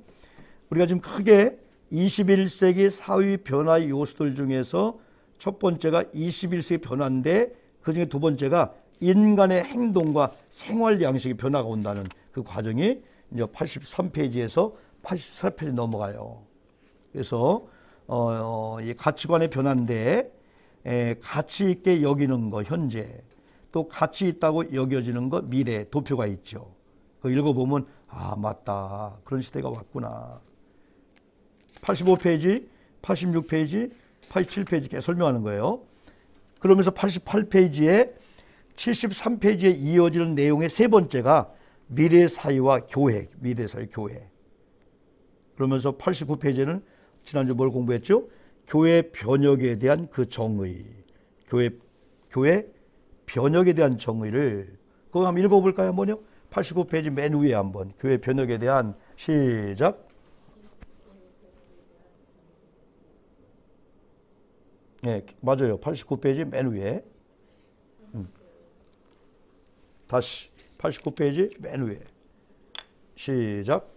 [SPEAKER 1] 우리가 지금 크게 21세기 사회 변화 요소들 중에서 첫 번째가 21세기 변화인데 그 중에 두 번째가 인간의 행동과 생활 양식의 변화가 온다는 그 과정이 이제 83페이지에서 84페이지 넘어가요. 그래서 이 가치관의 변화인데 가치 있게 여기는 거 현재, 또 가치 있다고 여겨지는 거 미래, 도표가 있죠. 그거 읽어보면 맞다, 그런 시대가 왔구나. 85페이지, 86페이지, 87페이지 이렇게 설명하는 거예요. 그러면서 88페이지에 73페이지에 이어지는 내용의 세 번째가 미래사회와 교회, 미래사회 교회. 그러면서 89페이지에는 지난주 뭘 공부했죠? 교회 변혁에 대한 그 정의, 교회 변혁에 대한 정의를 그거 한번 읽어볼까요? 뭐요? 89페이지 맨 위에 한번 교회 변혁에 대한 시작. 네, 맞아요. 89페이지 맨 위에. 다시 89페이지 맨 위에. 시작.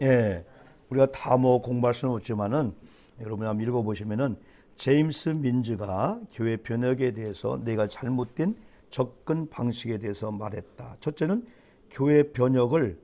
[SPEAKER 1] 예, 우리가 다 뭐 공부할 수는 없지만은 여러분 한번 읽어보시면은 제임스 민즈가 교회 변혁에 대해서 내가 잘못된 접근 방식에 대해서 말했다. 첫째는 교회 변혁을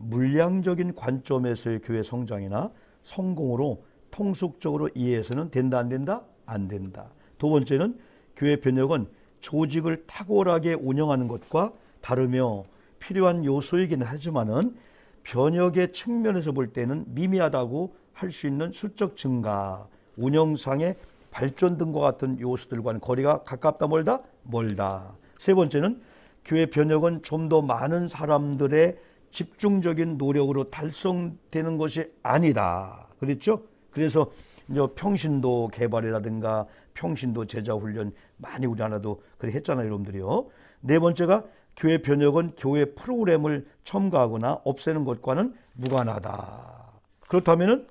[SPEAKER 1] 물량적인 관점에서의 교회 성장이나 성공으로 통속적으로 이해해서는 된다, 안 된다? 안 된다. 두 번째는 교회 변혁은 조직을 탁월하게 운영하는 것과 다르며 필요한 요소이긴 하지만은 변혁의 측면에서 볼 때는 미미하다고 할 수 있는 수적 증가, 운영상의 발전 등과 같은 요소들과는 거리가 가깝다, 멀다? 멀다. 세 번째는 교회 변혁은 좀 더 많은 사람들의 집중적인 노력으로 달성되는 것이 아니다. 그랬죠? 그래서 이제 평신도 개발이라든가 평신도 제자 훈련 많이 우리나라도 그래 했잖아요, 여러분들이요. 네 번째가 교회 변혁은 교회 프로그램을 첨가하거나 없애는 것과는 무관하다. 그렇다면은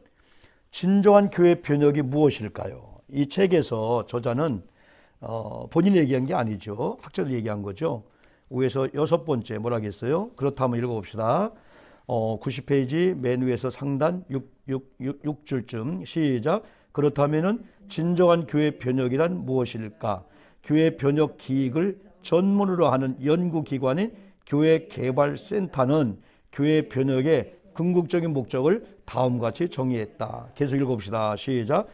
[SPEAKER 1] 진정한 교회 변혁이 무엇일까요? 이 책에서 저자는 본인이 얘기한 게 아니죠. 학자들 얘기한 거죠. 위에서 여섯 번째 뭐라고 했어요? 그렇다면 읽어봅시다. 90페이지 맨 위에서 상단 6줄쯤 시작. 그렇다면은 진정한 교회 변혁이란 무엇일까? 교회 변혁 기획을 전문으로 하는 연구기관인 교회개발센터는 교회 변혁의 궁극적인 목적을 다음과 같이 정의했다. 계속 읽어봅시다. 시작.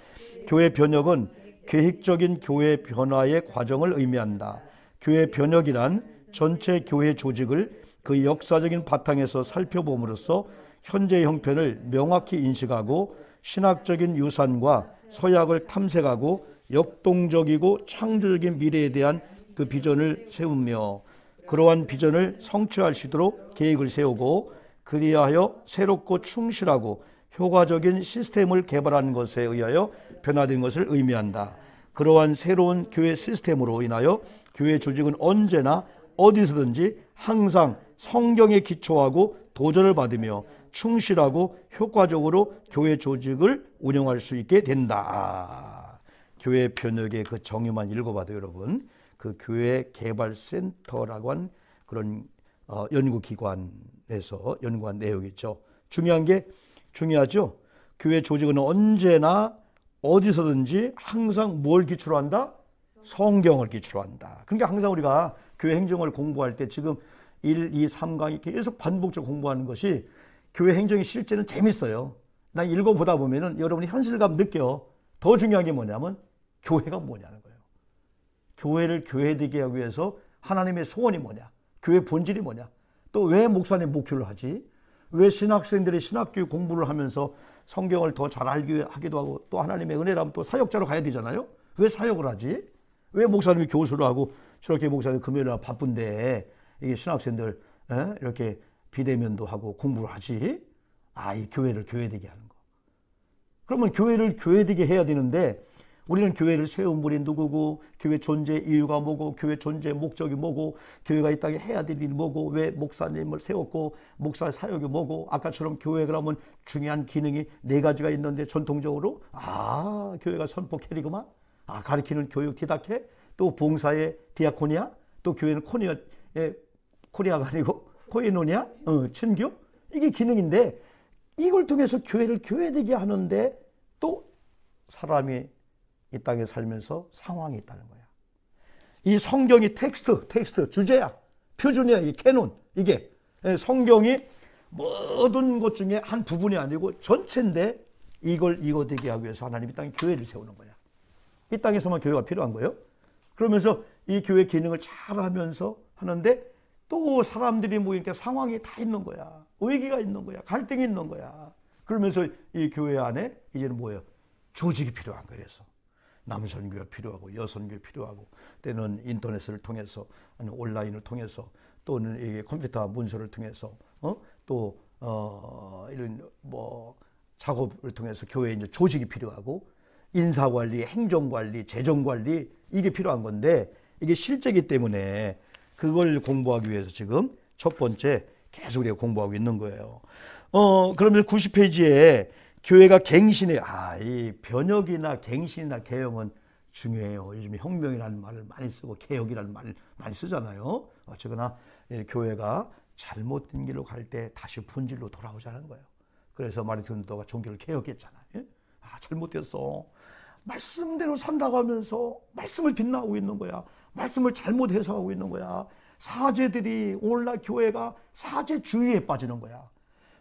[SPEAKER 1] 교회 변혁은 계획적인 교회 변화의 과정을 의미한다. 교회 변혁이란 전체 교회 조직을 그 역사적인 바탕에서 살펴봄으로써 현재의 형편을 명확히 인식하고 신학적인 유산과 서약을 탐색하고 역동적이고 창조적인 미래에 대한 그 비전을 세우며 그러한 비전을 성취할 수 있도록 계획을 세우고 그리하여 새롭고 충실하고 효과적인 시스템을 개발하는 것에 의하여 변화된 것을 의미한다. 그러한 새로운 교회 시스템으로 인하여 교회 조직은 언제나 어디서든지 항상 성경에 기초하고 도전을 받으며 충실하고 효과적으로 교회 조직을 운영할 수 있게 된다. 교회 번역의 그 정의만 읽어봐도 여러분 그 교회 개발센터라고 한 그런 연구기관에서 연구한 내용이죠. 중요하죠. 교회 조직은 언제나 어디서든지 항상 뭘 기초로 한다? 성경을 기초로 한다. 그러니까 항상 우리가 교회 행정을 공부할 때 지금 1, 2, 3강이 계속 반복적으로 공부하는 것이 교회 행정이 실제는 재밌어요. 난 읽어보다 보면은 여러분이 현실감 느껴. 더 중요한 게 뭐냐면 교회가 뭐냐는 거예요. 교회를 교회되게 하기 위해서 하나님의 소원이 뭐냐? 교회 본질이 뭐냐? 또 왜 목사님 목회를 하지? 왜 신학생들이 신학교육 공부를 하면서 성경을 더 잘 하기도 하고 또 하나님의 은혜라면 또 사역자로 가야 되잖아요? 왜 사역을 하지? 왜 목사님이 교수를 하고 저렇게 목사님 금요일날 바쁜데 이게 신학생들 이렇게 비대면도 하고 공부를 하지? 이 교회를 교회되게 하는 거. 그러면 교회를 교회되게 해야 되는데 우리는 교회를 세운 분이 누구고 교회 존재 이유가 뭐고 교회 존재 목적이 뭐고 교회가 이 땅에 해야 될 일이 뭐고 왜 목사님을 세웠고 목사 사역이 뭐고 아까처럼 교회 그러면 중요한 기능이 4가지가 있는데 전통적으로 교회가 선포 캐리구만 가르치는 교육 디다케 또 봉사의 디아코니아 또 교회는 코리아가 아니고 코에노니아 친교 이게 기능인데 이걸 통해서 교회를 교회되게 하는데 또 사람이 이 땅에 살면서 상황이 있다는 거야. 이 성경이 텍스트, 주제야, 표준이야, 이 캐논, 이게 성경이 모든 것 중에 한 부분이 아니고 전체인데 이걸 이거되게 하기 위해서 하나님이 땅에 교회를 세우는 거야. 이 땅에서만 교회가 필요한 거예요. 그러면서 이 교회 기능을 잘 하면서 하는데 또 사람들이 이렇게 상황이 다 있는 거야. 위기가 있는 거야. 갈등이 있는 거야. 그러면서 이 교회 안에 이제는 뭐예요? 조직이 필요한 거예요. 그래서 남선교가 필요하고 여선교가 필요하고 때는 인터넷을 통해서 아니 온라인을 통해서 또는 이게 컴퓨터 문서를 통해서 또 이런 작업을 통해서 교회에 이제 조직이 필요하고 인사관리, 행정관리, 재정관리 이게 필요한 건데 이게 실제이기 때문에 그걸 공부하기 위해서 지금 첫 번째 계속 우리가 공부하고 있는 거예요. 그러면 90페이지에 교회가 갱신해. 이 번역이나 갱신이나 개혁은 중요해요. 요즘 혁명이라는 말을 많이 쓰고 개혁이라는 말을 많이 쓰잖아요. 어쨌거나 교회가 잘못된 길로 갈 때 다시 본질로 돌아오자는 거예요. 그래서 마르틴 루터가 종교를 개혁했잖아요. 잘못됐어. 말씀대로 산다고 하면서 말씀을 빗나가고 있는 거야. 말씀을 잘못 해석하고 있는 거야. 사제들이 오늘날 교회가 사제주의에 빠지는 거야.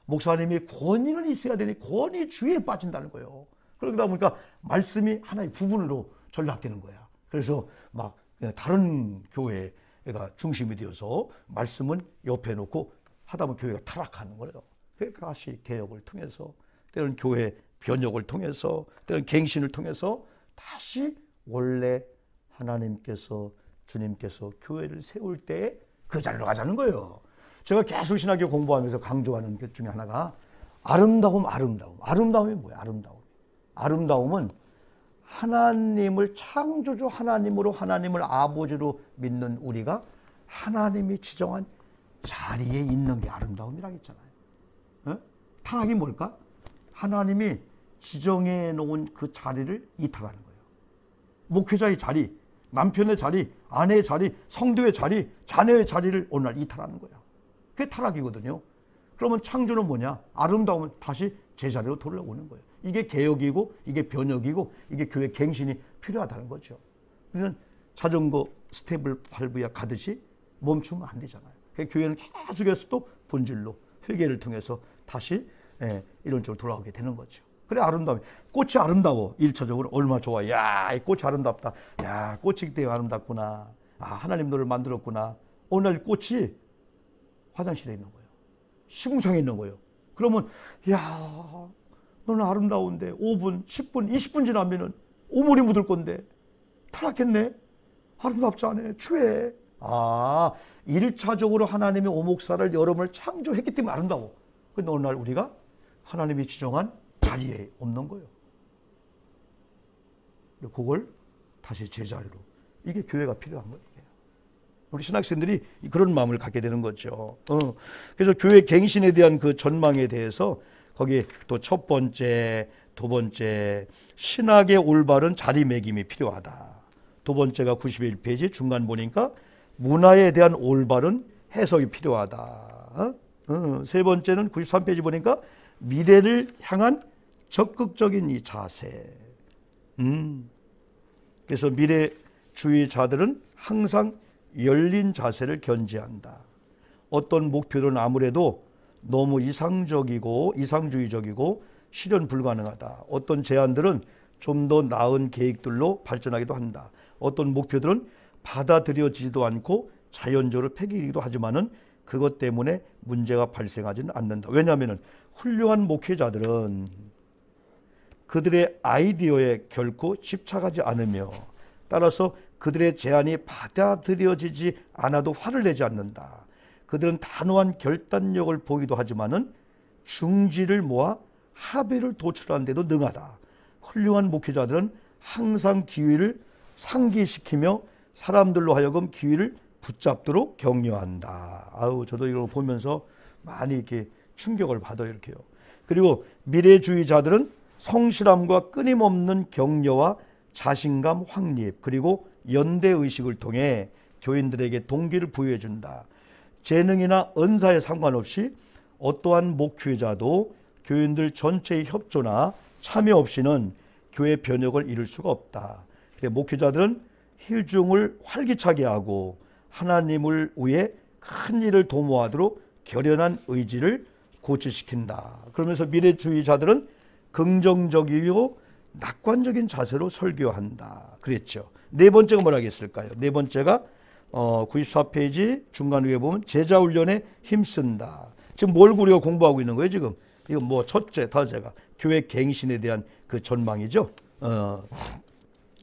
[SPEAKER 1] 목사님이 권위는 있어야 되니 권위주의에 빠진다는 거예요. 그러다 보니까 말씀이 하나의 부분으로 전락되는 거야. 그래서 막 다른 교회가 중심이 되어서 말씀은 옆에 놓고 하다 보면 교회가 타락하는 거예요. 그러니까 다시 개혁을 통해서 때로는 교회 변혁을 통해서 때로는 갱신을 통해서 다시 원래 하나님께서 주님께서 교회를 세울 때 그 자리로 가자는 거예요. 제가 계속 신학교 공부하면서 강조하는 것 중에 하나가 아름다움이 뭐야? 아름다움은 하나님을 창조주 하나님으로 하나님을 아버지로 믿는 우리가 하나님이 지정한 자리에 있는 게 아름다움이라고 했잖아요. 타락이 뭘까? 하나님이 지정해 놓은 그 자리를 이탈하는 거예요. 목회자의 자리, 남편의 자리, 아내의 자리, 성도의 자리, 자녀의 자리를 오늘날 이탈하는 거야. 그게 타락이거든요. 그러면 창조는 뭐냐? 아름다움은 다시 제자리로 돌아오는 거예요. 이게 개혁이고 이게 변혁이고 이게 교회 갱신이 필요하다는 거죠. 우리는 자전거 스텝을 밟아야 가듯이 멈추면 안 되잖아요. 교회는 계속해서 또 본질로 회개를 통해서 다시 이런 쪽으로 돌아오게 되는 거죠. 그래 아름다움이. 꽃이 아름다워. 1차적으로 얼마나 좋아. 야, 이 꽃이 아름답다. 야, 꽃이 되게 아름답구나. 하나님 너를 만들었구나. 오늘 꽃이 화장실에 있는 거예요. 시궁창에 있는 거예요. 그러면 야, 너는 아름다운데 5분, 10분, 20분 지나면은 오물이 묻을 건데 타락했네. 아름답지 않아. 추해. 1차적으로 하나님이 오목사를 여러분을 창조했기 때문에 아름다워. 근데 어느 날 우리가 하나님이 지정한 자리에 없는 거예요. 그걸 다시 제자리로. 이게 교회가 필요한 거예요. 우리 신학생들이 그런 마음을 갖게 되는 거죠. 그래서 교회 갱신에 대한 그 전망에 대해서 거기에 또 첫 번째, 두 번째, 신학의 올바른 자리매김이 필요하다. 두 번째가 91페이지 중간 보니까 문화에 대한 올바른 해석이 필요하다. 세 번째는 93페이지 보니까 미래를 향한 적극적인 이 자세. 그래서 미래주의자들은 항상 열린 자세를 견지한다. 어떤 목표는 아무래도 너무 이상주의적이고 실현 불가능하다. 어떤 제안들은 좀 더 나은 계획들로 발전하기도 한다. 어떤 목표들은 받아들여지지도 않고 자연적으로 폐기되기도 하지만은 그것 때문에 문제가 발생하지는 않는다. 왜냐하면 훌륭한 목회자들은 그들의 아이디어에 결코 집착하지 않으며 따라서 그들의 제안이 받아들여지지 않아도 화를 내지 않는다. 그들은 단호한 결단력을 보이기도 하지만은 중지를 모아 합의를 도출하는 데도 능하다. 훌륭한 목회자들은 항상 기회를 상기시키며 사람들로 하여금 기회를 붙잡도록 격려한다. 저도 이걸 보면서 많이 이렇게 충격을 받아요, 이렇게요. 그리고 미래주의자들은 성실함과 끊임없는 격려와 자신감 확립, 그리고 연대의식을 통해 교인들에게 동기를 부여해준다. 재능이나 은사에 상관없이 어떠한 목회자도 교인들 전체의 협조나 참여 없이는 교회 변혁을 이룰 수가 없다. 목회자들은 회중을 활기차게 하고 하나님을 위해 큰 일을 도모하도록 결연한 의지를 고취시킨다. 그러면서 미래주의자들은 긍정적이고 낙관적인 자세로 설교한다. 그랬죠. 네 번째가 뭐라고 했을까요? 네 번째가 94페이지 중간 위에 보면 제자훈련에 힘쓴다. 지금 뭘 우리가 공부하고 있는 거예요, 지금? 이거 뭐 첫째, 다째가 교회 갱신에 대한 그 전망이죠.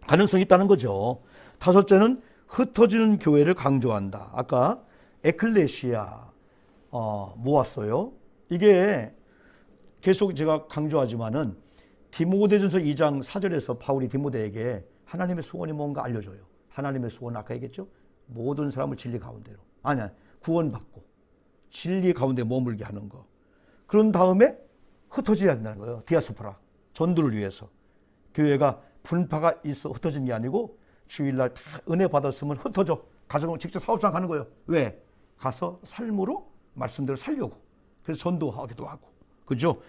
[SPEAKER 1] 가능성이 있다는 거죠. 다섯째는 흩어지는 교회를 강조한다. 아까 에클레시아 모았어요. 이게 계속 제가 강조하지만은 디모데전서 2장 4절에서 바울이 디모데에게 하나님의 소원이 뭔가 알려줘요. 하나님의 소원 아까 얘기했죠. 모든 사람을 진리 가운데로. 아니야. 구원받고 진리 가운데 머물게 하는 거. 그런 다음에 흩어져야 된다는 거예요. 디아스포라. 전도를 위해서. 교회가 분파가 있어 흩어진 게 아니고 주일날 다 은혜 받았으면 흩어져. 가정을 직접 사업장 가는 거예요. 왜? 가서 삶으로 말씀대로 살려고. 그래서 전도하기도 하고. 그죠?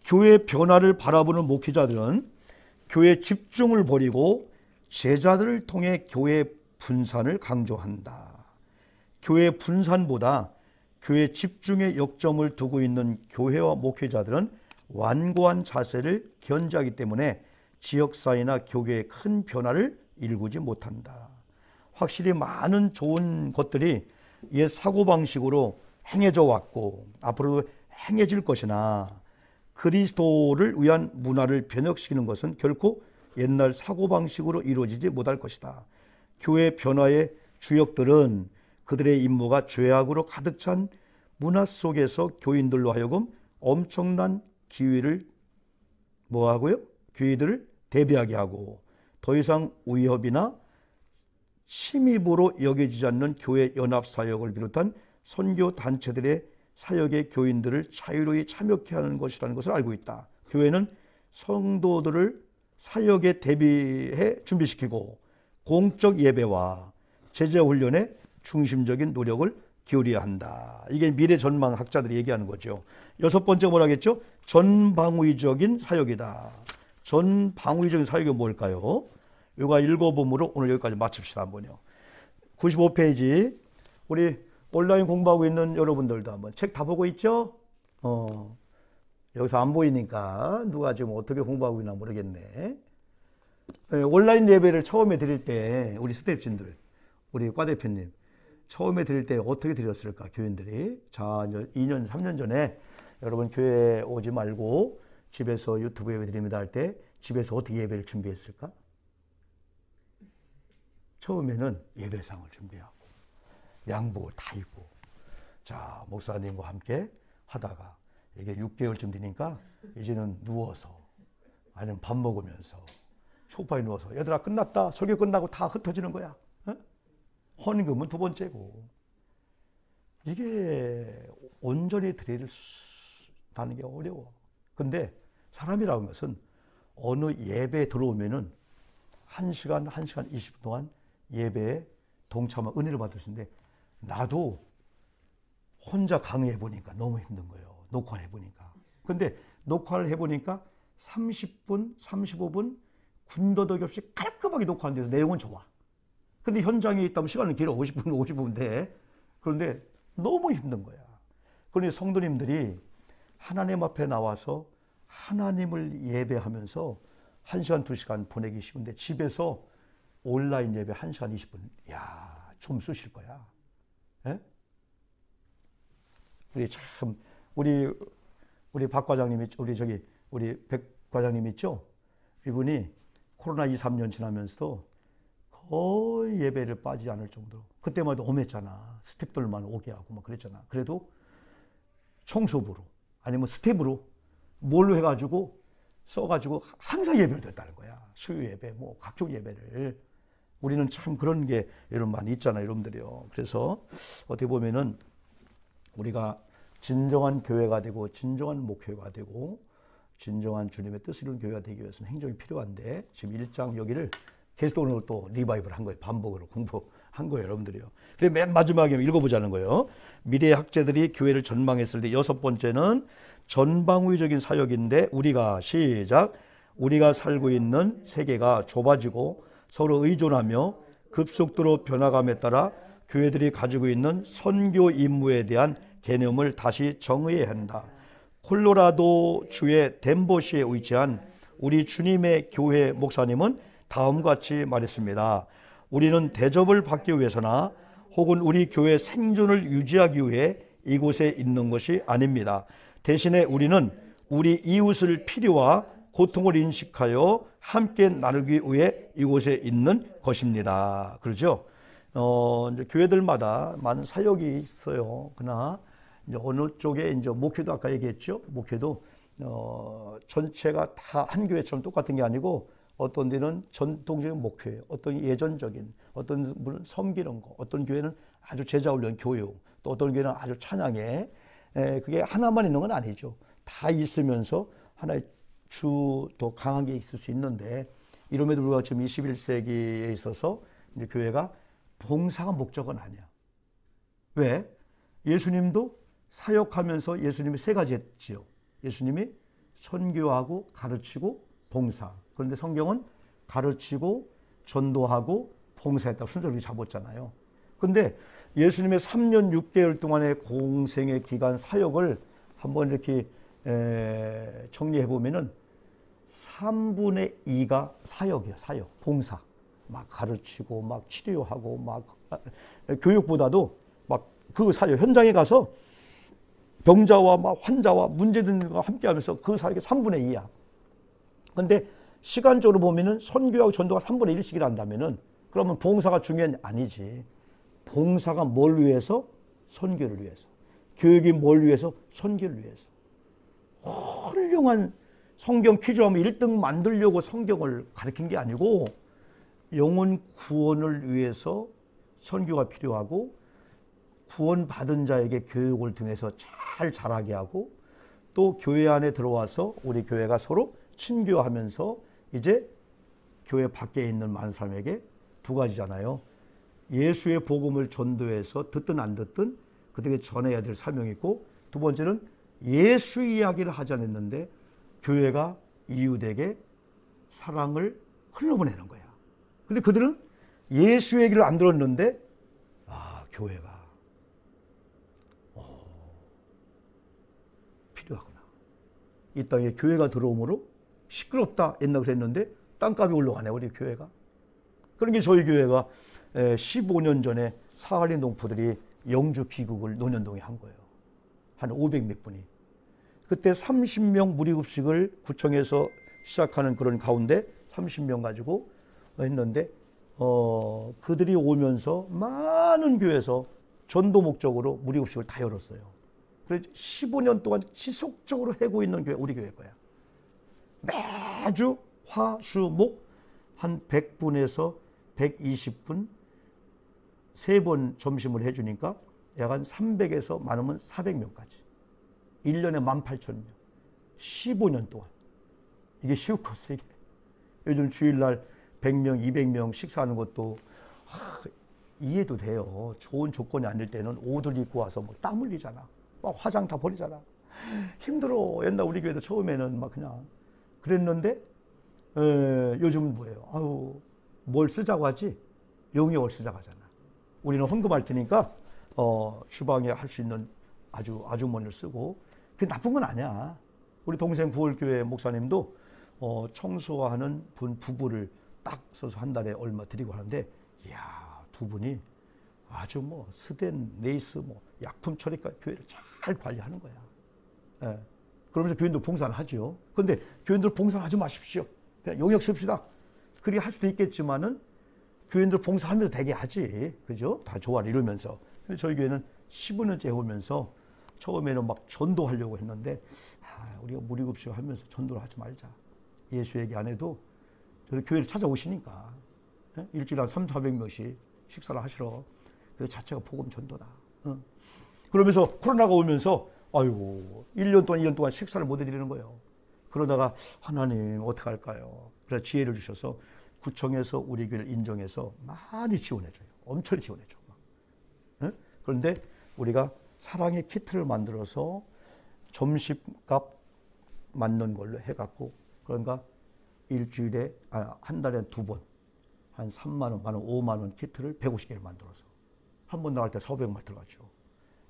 [SPEAKER 1] 교회 변화를 바라보는 목회자들은 교회 집중을 버리고 제자들을 통해 교회 분산을 강조한다. 교회 분산보다 교회 집중에 역점을 두고 있는 교회와 목회자들은 완고한 자세를 견지하기 때문에 지역사회나 교회의 큰 변화를 일구지 못한다. 확실히 많은 좋은 것들이 옛 사고방식으로 행해져 왔고 앞으로도 행해질 것이나 그리스도를 위한 문화를 변혁시키는 것은 결코 옛날 사고방식으로 이루어지지 못할 것이다. 교회 변화의 주역들은 그들의 임무가 죄악으로 가득 찬 문화 속에서 교인들로 하여금 엄청난 기회를 뭐하고요? 기회들을 대비하게 하고 더 이상 위협이나 침입으로 여겨지지 않는 교회 연합사역을 비롯한 선교단체들의 사역의 교인들을 자유로이 참여케 하는 것이라는 것을 알고 있다. 교회는 성도들을 사역에 대비해 준비시키고 공적 예배와 제자훈련에 중심적인 노력을 기울여야 한다. 이게 미래 전망 학자들이 얘기하는 거죠. 여섯 번째 뭐라 하겠죠? 전방위적인 사역이다. 전방위적인 사역이 뭘까요? 이거 읽어봄으로 오늘 여기까지 마칩시다. 한번요. 95페이지 우리 온라인 공부하고 있는 여러분들도 한번 책 다 보고 있죠? 여기서 안 보이니까 누가 지금 어떻게 공부하고 있나 모르겠네. 온라인 예배를 처음에 드릴 때 우리 스태프진들, 우리 과 대표님 처음에 드릴 때 어떻게 드렸을까? 교인들이. 자, 이제 2년, 3년 전에 여러분 교회 오지 말고 집에서 유튜브 예배 드립니다 할 때 집에서 어떻게 예배를 준비했을까? 처음에는 예배상을 준비하고 양복을 다 입고 자 목사님과 함께 하다가 이게 6개월쯤 되니까 이제는 누워서 아니면 밥 먹으면서 소파에 누워서 얘들아 끝났다 설교 끝나고 다 흩어지는 거야. 헌금은 두 번째고 이게 온전히 드리다는 게 어려워. 근데 사람이라는 것은 어느 예배에 들어오면은 1시간, 1시간 20분 동안 예배에 동참한 은혜를 받을 수 있는데, 나도 혼자 강의해 보니까 너무 힘든 거예요. 녹화를 해 보니까. 근데 녹화를 해 보니까 30분, 35분 군더더기 없이 깔끔하게 녹화하는데서 내용은 좋아. 근데 현장에 있다면 시간은 길어. 50분, 50분 돼. 그런데 너무 힘든 거야. 그런데 성도님들이 하나님 앞에 나와서 하나님을 예배하면서 1시간, 2시간 보내기 쉬운데 집에서 온라인 예배 1시간 20분. 야, 좀 쓰실 거야. 예? 우리 박 과장님, 우리 백 과장님 있죠? 이분이 코로나 2, 3년 지나면서도 거의 예배를 빠지지 않을 정도로, 그때마다 엄했잖아. 스태프들만 오게 하고 막 그랬잖아. 그래도 청소부로 아니면 스텝으로 뭘로 해가지고 써가지고 항상 예배를 드렸다는 거야. 수요 예배, 뭐 각종 예배를. 우리는 참 그런 게 여러분 많이 있잖아요, 여러분들이요. 그래서 어떻게 보면은 우리가 진정한 교회가 되고 진정한 목회가 되고 진정한 주님의 뜻을 이루는 교회가 되기 위해서는 행정이 필요한데, 지금 1장 여기를 계속 오늘 또 리바이벌 한 거예요. 반복으로 공부한 거예요, 여러분들이요. 그래서 맨 마지막에 읽어보자는 거예요. 미래의 학자들이 교회를 전망했을 때, 6번째는 전방위적인 사역인데, 우리가 살고 있는 세계가 좁아지고 서로 의존하며 급속도로 변화감에 따라 교회들이 가지고 있는 선교 임무에 대한 개념을 다시 정의해야 한다. 콜로라도 주의 덴버시에 위치한 우리 주님의 교회 목사님은 다음과 같이 말했습니다. 우리는 대접을 받기 위해서나 혹은 우리 교회 생존을 유지하기 위해 이곳에 있는 것이 아닙니다. 대신에 우리는 우리 이웃을 필요와 고통을 인식하여 함께 나누기 위해 이곳에 있는 것입니다. 그렇죠? 이제 교회들마다 많은 사역이 있어요. 그러나 이제 어느 쪽에 이제 목회도 아까 얘기했죠. 목회도 전체가 다 한 교회처럼 똑같은 게 아니고, 어떤 데는 전통적인 목회, 어떤 예전적인, 어떤 분은 섬기는 거, 어떤 교회는 아주 제자 훈련 교육, 또 어떤 교회는 아주 찬양에, 그게 하나만 있는 건 아니죠. 다 있으면서 하나의 또 강한 게 있을 수 있는데, 이름에도 불구하고 지금 21세기에 있어서 이제 교회가 봉사가 목적은 아니야. 왜? 예수님도 사역하면서 예수님이 3가지 했지요. 예수님이 선교하고 가르치고 봉사. 그런데 성경은 가르치고 전도하고 봉사했다고 순서를 잡았잖아요. 근데 예수님의 3년 6개월 동안의 공생의 기간 사역을 한번 이렇게 정리해 보면은 3분의 2가 사역이에요. 사역, 봉사. 막 가르치고 막 치료하고 막 교육보다도 막 그 사역 현장에 가서 병자와 막 환자와 문제들과 함께 하면서 그 사역이 3분의 2야. 근데 시간적으로 보면은 선교하고 전도가 3분의 1씩을 한다면은, 그러면 봉사가 중요한 아니지. 봉사가 뭘 위해서? 선교를 위해서. 교육이 뭘 위해서? 선교를 위해서. 훌륭한 성경 퀴즈하면 1등 만들려고 성경을 가르친 게 아니고, 영혼 구원을 위해서 선교가 필요하고, 구원받은 자에게 교육을 통해서 잘 자라게 하고, 또 교회 안에 들어와서 우리 교회가 서로 친교하면서 이제 교회 밖에 있는 많은 사람에게 2가지잖아요. 예수의 복음을 전도해서 듣든 안 듣든 그들에게 전해야 될 사명이 있고, 2번째는 예수 이야기를 하지 않았는데 교회가 이웃에게 사랑을 흘러보내는 거야. 근데 그들은 예수 얘기를 안 들었는데, 교회가 필요하구나. 이 땅에 교회가 들어오므로 시끄럽다 옛날에 그랬는데 땅값이 올라가네, 우리 교회가. 그런 게 저희 교회가 15년 전에 사할린 동포들이 영주 귀국을 논현동에 한 거예요. 한 500 몇 분이. 그때 30명 무리급식을 구청에서 시작하는 그런 가운데 30명 가지고 했는데, 그들이 오면서 많은 교회에서 전도 목적으로 무리급식을 다 열었어요. 그래서 15년 동안 지속적으로 하고 있는 교회, 우리 교회일 거야. 매주 화, 수, 목 한 100분에서 120분 3번 점심을 해주니까 약 한 300에서 많으면 400명까지. 1년에 18,000명. 15년 동안. 이게 쉬웠겠어, 이게. 요즘 주일날 100명, 200명 식사하는 것도 이해도 돼요. 좋은 조건이 아닐 때는 옷을 입고 와서 뭐 땀 흘리잖아. 막 화장 다 버리잖아. 힘들어. 옛날 우리 교회도 처음에는 막 그냥 그랬는데, 요즘은 뭐예요? 아유, 뭘 쓰자고 하지? 용역을 쓰자고 하잖아. 우리는 헌금할 테니까, 주방에 할 수 있는 아주머니를 쓰고, 그게 나쁜 건 아니야. 우리 동생 구월교회 목사님도, 청소하는 부부를 딱 써서 한 달에 얼마 드리고 하는데, 이야, 두 분이 아주 뭐, 스덴, 네이스, 뭐, 약품 처리까지 교회를 잘 관리하는 거야. 예. 그러면서 교인들 봉사를 하죠. 근데 교인들 봉사를 하지 마십시오. 그냥 용역 씁시다. 그렇게 할 수도 있겠지만은, 교인들 봉사하면서 되게 하지. 그죠? 다 조화를 이루면서. 근데 저희 교회는 15년째 해오면서 처음에는 막 전도하려고 했는데, 우리가 무리급식 하면서 전도를 하지 말자. 예수 얘기 안 해도 저희 교회를 찾아오시니까. 예? 일주일에 한 300~400명씩 식사를 하시러. 그 자체가 복음 전도다. 그러면서 코로나가 오면서, 아이고, 1년 동안 식사를 못 해드리는 거예요. 그러다가 하나님 어떻게 할까요? 그래서 지혜를 주셔서 구청에서 우리 교회를 인정해서 많이 지원해줘요. 엄청 지원해줘. 그런데 우리가 사랑의 키트를 만들어서 점심값 맞는 걸로 해갖고, 그러니까 일주일에, 한 달에 2번, 한 3만 원, 5만 원 키트를 150개를 만들어서 한 번 나갈 때 400만 들어가죠.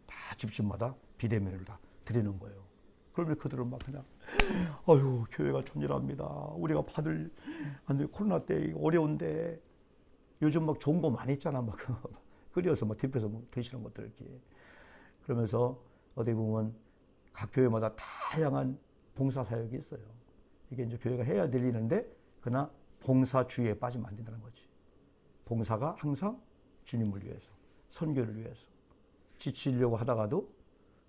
[SPEAKER 1] 다 집집마다 비대면을 다 드리는 거예요. 그러면 그들은 막 그냥, 아유, 교회가 존재합니다. 우리가 안 돼. 코로나 때 어려운데, 요즘 막 좋은 거 많이 있잖아. 막 끓여서 막 뒷배서 드시는 것들 이렇게. 그러면서 어디 보면 각 교회마다 다양한 봉사 사역이 있어요. 이게 이제 교회가 해야 될 일인데, 그러나 봉사주의에 빠지면 안 된다는 거지. 봉사가 항상 주님을 위해서, 선교를 위해서. 지치려고 하다가도,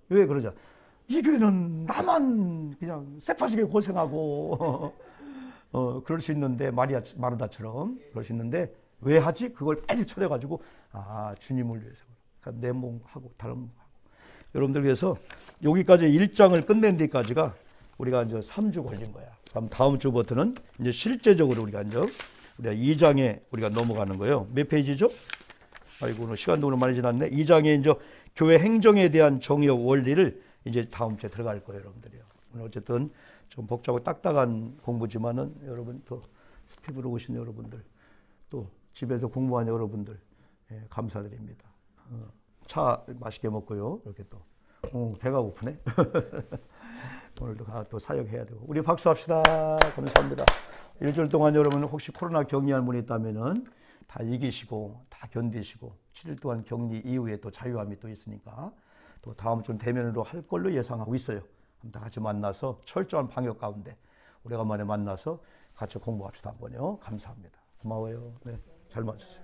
[SPEAKER 1] 왜 그러죠? 이 교회는 나만 그냥 쎄빠지게 고생하고, 그럴 수 있는데, 마르다처럼 그럴 수 있는데, 왜 하지? 그걸 빨리 찾아가지고, 주님을 위해서. 그러니까 내 몸하고 다른 몸하고. 여러분들 위해서 여기까지 1장을 끝낸 데까지가 우리가 이제 3주 걸린 거야. 그럼 다음 주부터는 이제 실제적으로 우리가 2장에 우리가 넘어가는 거예요. 몇 페이지죠? 아이고, 오늘 시간도 오늘 많이 지났네. 2장에 이제 교회 행정에 대한 정의와 원리를 이제 다음 주에 들어갈 거예요, 여러분들이요. 오늘 어쨌든 좀 복잡하고 딱딱한 공부지만은 여러분 또 스텝으로 오신 여러분들, 또 집에서 공부한 여러분들, 감사드립니다. 차 맛있게 먹고요. 이렇게 또 배가 고프네. 오늘도 또 사역해야 되고. 우리 박수합시다. 감사합니다. 일주일 동안 여러분 혹시 코로나 격리한 분이 있다면은 다 이기시고 다 견디시고 7일 동안 격리 이후에 또 자유함이 또 있으니까 또 다음 주는 대면으로 할 걸로 예상하고 있어요. 다 같이 만나서 철저한 방역 가운데 오래간만에 만나서 같이 공부합시다 한번요. 감사합니다. 고마워요. 네, 잘 맞으세요.